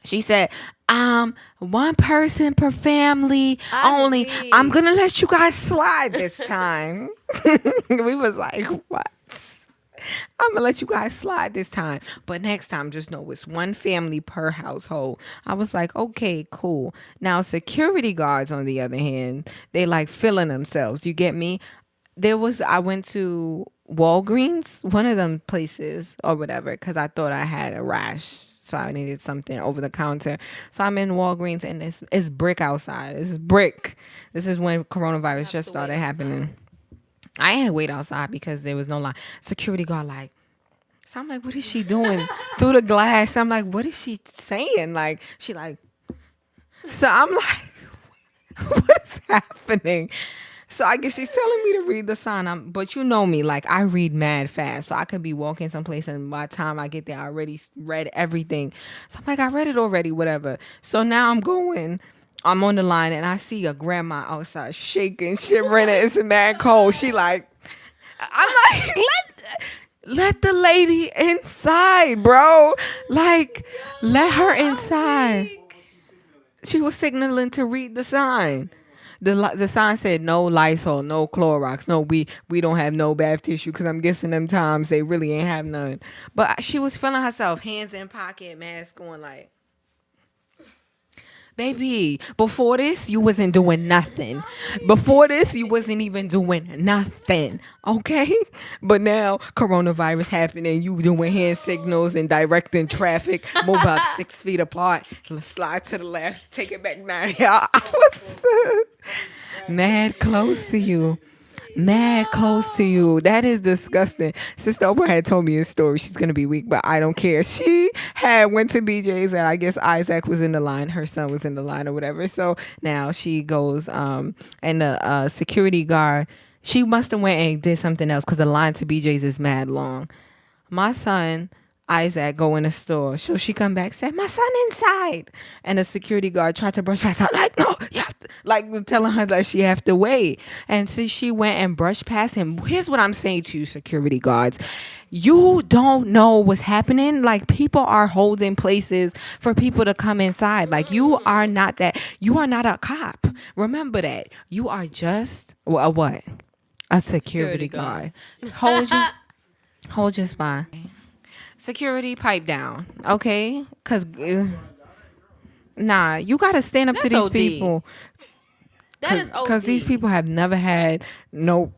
She said, one person per family only. I'm going to let you guys slide this time. We was like, what? I'm going to let you guys slide this time. But next time, just know it's one family per household. I was like, okay, cool. Now, security guards, on the other hand, they like feeling themselves. You get me? I went to Walgreens, one of them places or whatever, because I thought I had a rash. So I needed something over the counter. So I'm in Walgreens and it's brick outside. It's brick. This is when coronavirus just started happening. I had to wait outside because there was no line. Security guard like, so I'm like, what is she doing through the glass? I'm like, what is she saying? Like, she like, so I'm like, what's happening? So I guess she's telling me to read the sign. But you know me, like I read mad fast. So I could be walking someplace and by the time I get there, I already read everything. So I'm like, I read it already, whatever. So now I'm on the line and I see a grandma outside shaking, shivering. It's mad cold. She like, I'm like, let the lady inside, bro. Like, let her inside. She was signaling to read the sign. The sign said no Lysol, no Clorox, no we don't have no bath tissue because I'm guessing them times they really ain't have none. But she was feeling herself, hands in pocket, mask on like, baby, before this you wasn't doing nothing. Before this you wasn't even doing nothing, okay? But now coronavirus happening, you doing hand signals and directing traffic, move up 6 feet apart, slide to the left, take it back 9. I was mad close to you. Mad close to you. That is disgusting. Sister Oprah had told me a story. She's gonna be weak, but I don't care. She went to BJ's and I guess Isaac was in the line. Her son was in the line or whatever. So now she goes and the security guard, she must have went and did something else because the line to BJ's is mad long. My son Isaac go in the store. So she come back, said, my son inside. And the security guard tried to brush past her, like, no, you have to, like telling her that she have to wait. And so she went and brushed past him. Here's what I'm saying to you, security guards. You don't know what's happening. Like, people are holding places for people to come inside. Like, you are not a cop. Remember that. You are just a what? A security guard. Hold your spine. Security, pipe down, okay? Because, you got to stand up to these people. That is OD. Because these people have never had no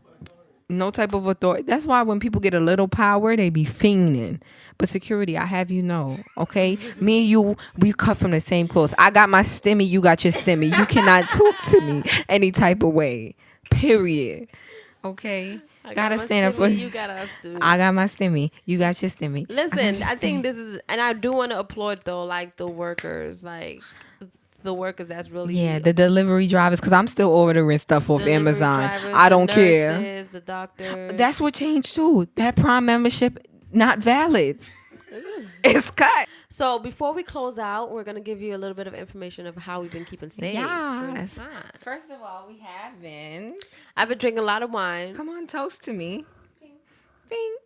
No type of authority. That's why when people get a little power, they be fiending. But security, I have you know, okay? Me and you, we cut from the same cloth. I got my stimmy, you got your stimmy. You cannot talk to me any type of way. Period. Okay? Gotta stand up for you. Got us, dude. I got my stimmy. You got your stimmy. Listen, I think this is, and I do want to applaud though, like the workers, that's really the delivery drivers, because I'm still ordering stuff off Amazon. I don't care. The doctors. That's what changed too. That Prime membership not valid. It's cut. So before we close out, we're gonna give you a little bit of information of how we've been keeping safe. Yes. First of all, we have been. I've been drinking a lot of wine. Come on, toast to me. Bing, bing,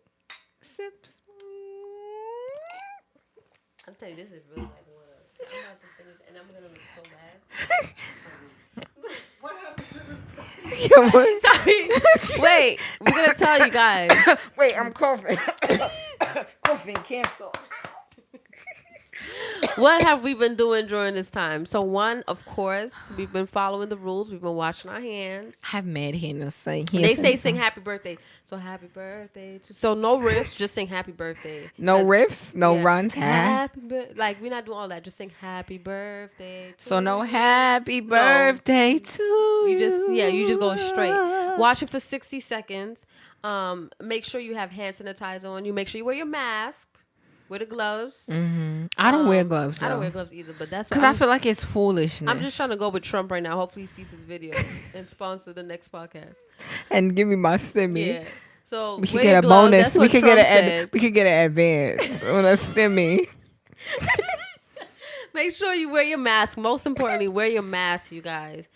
sips. I'll tell you, this is really like water. I'm about to finish, and I'm gonna be so mad. What happened to the? Sorry. Wait, we're gonna tell you guys. Wait, I'm coughing. Coughing, cancel. What have we been doing during this time? So one, of course, we've been following the rules. We've been washing our hands. I have mad hands saying. They say sing happy birthday. So happy birthday. So no riffs, just sing happy birthday. No riffs, no runs. Happy like we're not doing all that. Just sing happy birthday. So no happy birthday to you. You just go straight. Wash it for 60 seconds. Make sure you have hand sanitizer on you. Make sure you wear your mask. Wear the gloves. Mm-hmm. I don't wear gloves, though. I don't wear gloves either, but that's because I feel like it's foolishness. I'm just trying to go with Trump right now. Hopefully he sees this video and sponsor the next podcast. And give me my stimmy. Yeah. So we could get a bonus. We could get an advance on a stimmy. Make sure you wear your mask. Most importantly, wear your mask, you guys.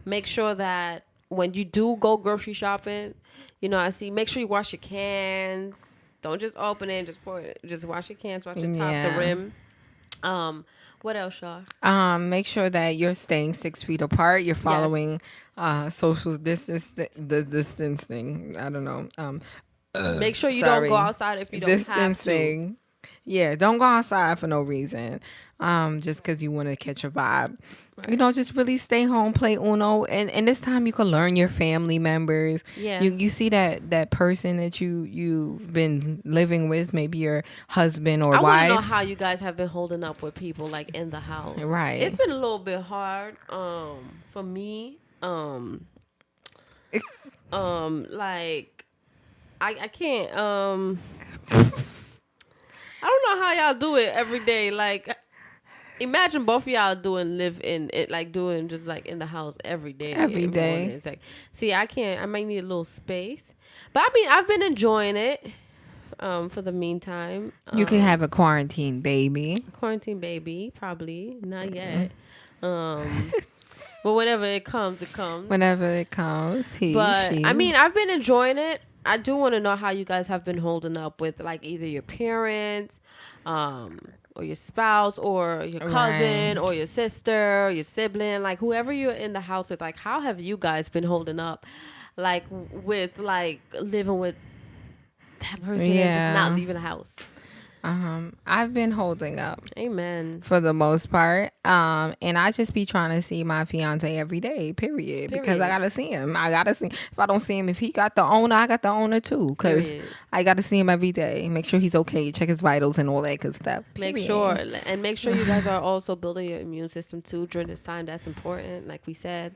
Make sure that when you do go grocery shopping, make sure you wash your cans. Don't just open it and just pour it. Just wash your cans, wash your top, the rim. What else, Shaw? Make sure that you're staying 6 feet apart. You're following social distancing. I don't know. Make sure you don't go outside if you don't have to. Yeah, don't go outside for no reason. Just because you want to catch a vibe. Right. Just really stay home, play Uno, and this time you can learn your family members. Yeah, you see that person that you've been living with, maybe your husband or wife. I want to know how you guys have been holding up with people like in the house. Right, it's been a little bit hard for me. Like I can't I don't know how y'all do it every day. Like, imagine both of y'all live in it, like doing just like in the house every day. Every day. It's like, see, I can't. I might need a little space, but I mean, I've been enjoying it. For the meantime, you can have a quarantine baby. Probably not yet. But whenever it comes, it comes. Whenever it comes, she. I mean, I've been enjoying it. I do want to know how you guys have been holding up with like either your parents, or your spouse, or your cousin, or your sister, or your sibling, like whoever you're in the house with. Like, how have you guys been holding up, like with like living with that person and just not leaving the house? I've been holding up. Amen. For the most part. And I just be trying to see my fiance every day, period. Because I gotta see him. If I don't see him, if he got the owner, I got the owner too. Because I gotta see him every day. Make sure he's okay. Check his vitals and all that good stuff. Make sure you guys are also building your immune system too during this time. That's important. Like we said.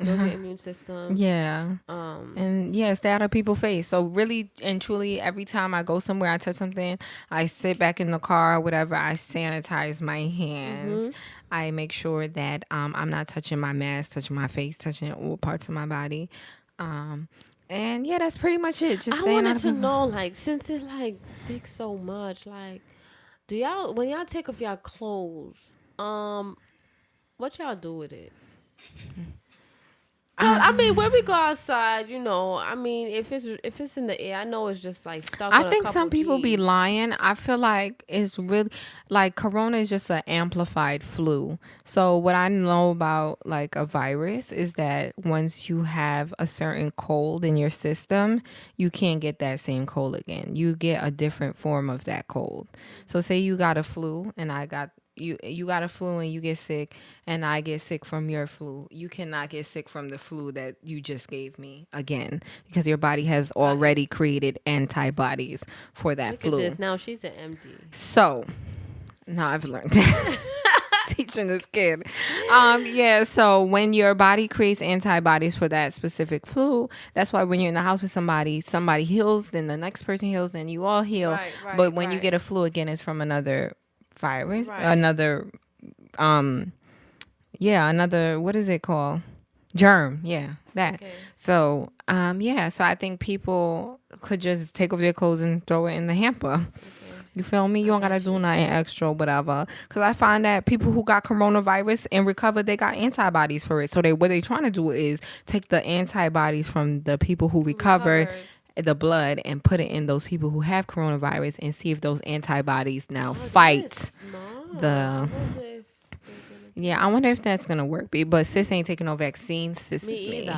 Build your immune system. Yeah. And stay out of people's face. So really and truly, every time I go somewhere, I touch something, I sit back in the car, whatever, I sanitize my hands. Mm-hmm. I make sure that I'm not touching my mask, touching my face, touching all parts of my body. And that's pretty much it. Just I wanted to know, like, since it like sticks so much, like, when y'all take off y'all clothes, what y'all do with it? I mean, when we go outside, I mean, if it's in the air, I know it's just like stuck. I think some people be lying. I feel like it's really like Corona is just an amplified flu. So what I know about like a virus is that once you have a certain cold in your system, you can't get that same cold again. You get a different form of that cold. So say you got a flu and I got you got a flu and you get sick, and I get sick from your flu. You cannot get sick from the flu that you just gave me again, because your body has already created antibodies for that Look flu. At this. Now she's an MD. So now I've learned that. Teaching this kid. So when your body creates antibodies for that specific flu, that's why when you're in the house with somebody heals, then the next person heals, then you all heal. But when you get a flu again, it's from another virus, another another, what is it called? Germ. Yeah, that. Okay. So so I think people could just take off their clothes and throw it in the hamper. Okay. You feel me? You don't gotta do nothing extra, whatever. Because I find that people who got coronavirus and recovered, they got antibodies for it. So what they trying to do is take the antibodies from the people who recovered the blood and put it in those people who have coronavirus and see if those antibodies now fight the... Yeah, I wonder if that's gonna work. But sis ain't taking no vaccines. Sis is me.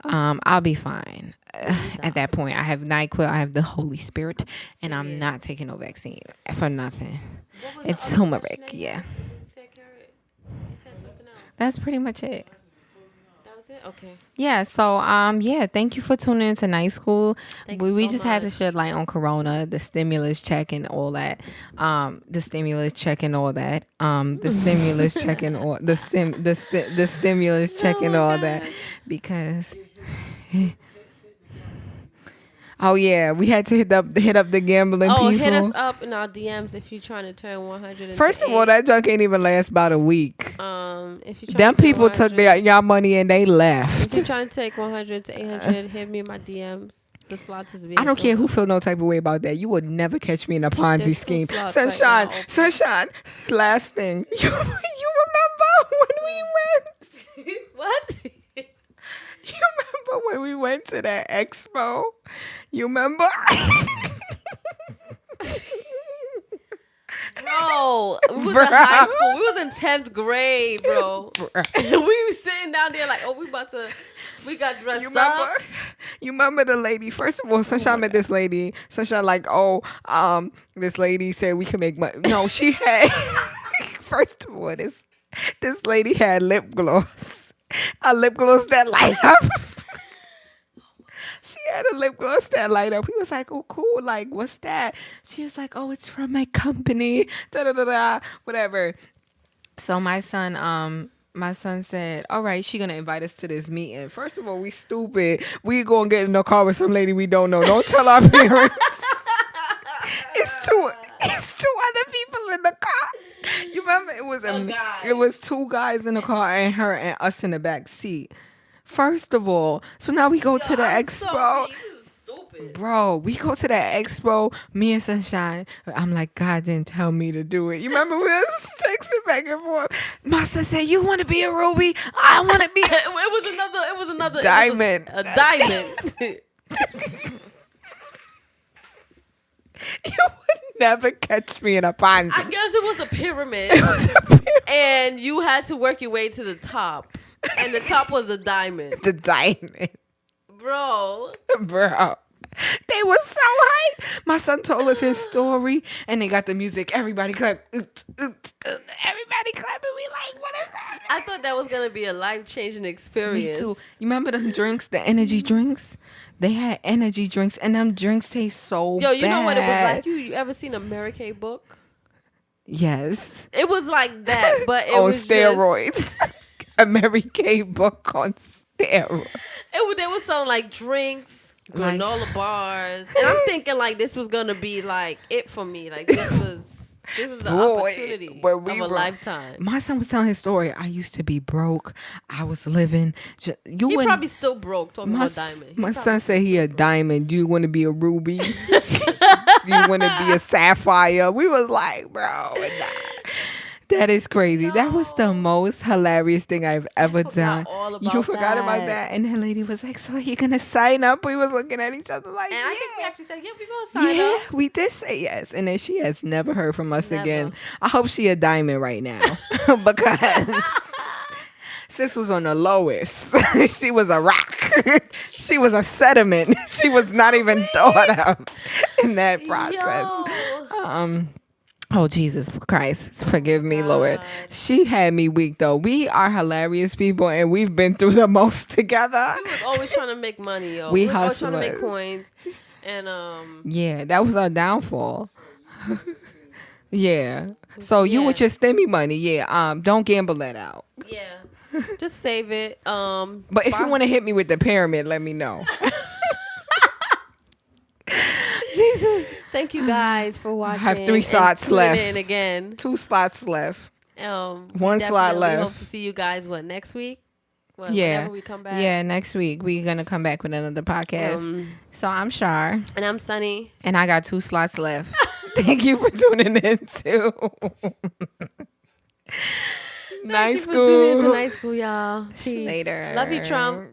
I'll be fine. At that point, I have NyQuil. I have the Holy Spirit, and I'm not taking no vaccine for nothing. It's turmeric. Yeah. That's pretty much it. Okay. Yeah. So thank you for tuning into Night School. We just had to shed light on Corona, the stimulus check and all that. The stimulus check and all that. The stimulus check and all the stimulus check and all that, because we had to hit up the gambling people. Hit us up in our DMs if you're trying to turn 100. First of all, that junk ain't even last about a week. If you them people took y'all money and they left. If you're trying to take 100 to 800, hit me in my DMs. The slots is I don't care who feel no type of way about that. You would never catch me in a Ponzi scheme. Sunshine. Last thing, you remember when we went? What? You remember when we went to that expo? You remember? Bro, we was in high school. We was in 10th grade, bro. And we were sitting down there like, we got dressed up. You remember the lady? First of all, Sunshine met this lady. Sunshine this lady said we can make money. No, she had, first of all, this lady had lip gloss. A lip gloss that light up. She had a lip gloss that light up. He was like, oh, cool. Like, what's that? She was like, oh, it's from my company. Whatever. So my son said, all right, she gonna invite us to this meeting. First of all, we stupid. We gonna get in a car with some lady we don't know. Don't tell our parents. It's two other people in the car. You remember it was two guys in the car and her and us in the back seat. First of all, so now we go to the expo. Bro, we go to that expo, me and Sunshine. I'm like, God didn't tell me to do it. You remember we was texting back and forth. My son said, you want to be a ruby? I want to be it was another diamond. A diamond. You would never catch me in a Ponzi. I guess it was a pyramid. And you had to work your way to the top. And the top was a diamond. The diamond. Bro. They were so hyped. My son told us his story, and they got the music. Everybody clap. Everybody clapping. We like, what is that? I thought that was going to be a life-changing experience. Me too. You remember them drinks, the energy drinks? They had energy drinks, and them drinks taste so bad. Yo, you know what it was like? You ever seen a Mary Kay book? Yes. It was like that, but it on was steroids. A Mary Kay book on steroids. There was some like drinks, granola bars, and I'm thinking like this was gonna be like it for me. Like this was the opportunity of a lifetime. My son was telling his story. I used to be broke. I was living. He probably still broke. Talking about diamond. My son said he a diamond. Do you want to be a ruby? Do you want to be a sapphire? We was like, bro, nah. That is crazy. No. That was the most hilarious thing I've ever done. You forgot about that. And the lady was like, so you're going to sign up? We was looking at each other like, and I think we actually said, yeah, we're going to sign up. Yeah, we did say yes. And then she has never heard from us again. I hope she a diamond right now. Because sis was on the lowest. She was a rock. She was a sediment. She was not even thought of in that process. Oh, Jesus Christ. Forgive me, Lord. She had me weak, though. We are hilarious people, and we've been through the most together. We was always trying to make money, yo. We was always trying to make coins. And, yeah, that was our downfall. yeah. So you with your STEMI money, don't gamble that out. Yeah. Just save it. But if you want to hit me with the pyramid, let me know. Jesus. Thank you guys for watching. I have 3 slots left. In again. 2 slots left. 1 slot left. We hope to see you guys next week? Whenever we come back. Yeah, next week we're gonna come back with another podcast. So I'm Shar. And I'm Sunny. And I got 2 slots left. Thank you for tuning in too. Nice school. Tuning into Night School, y'all. Peace. Later. Love you, Trump.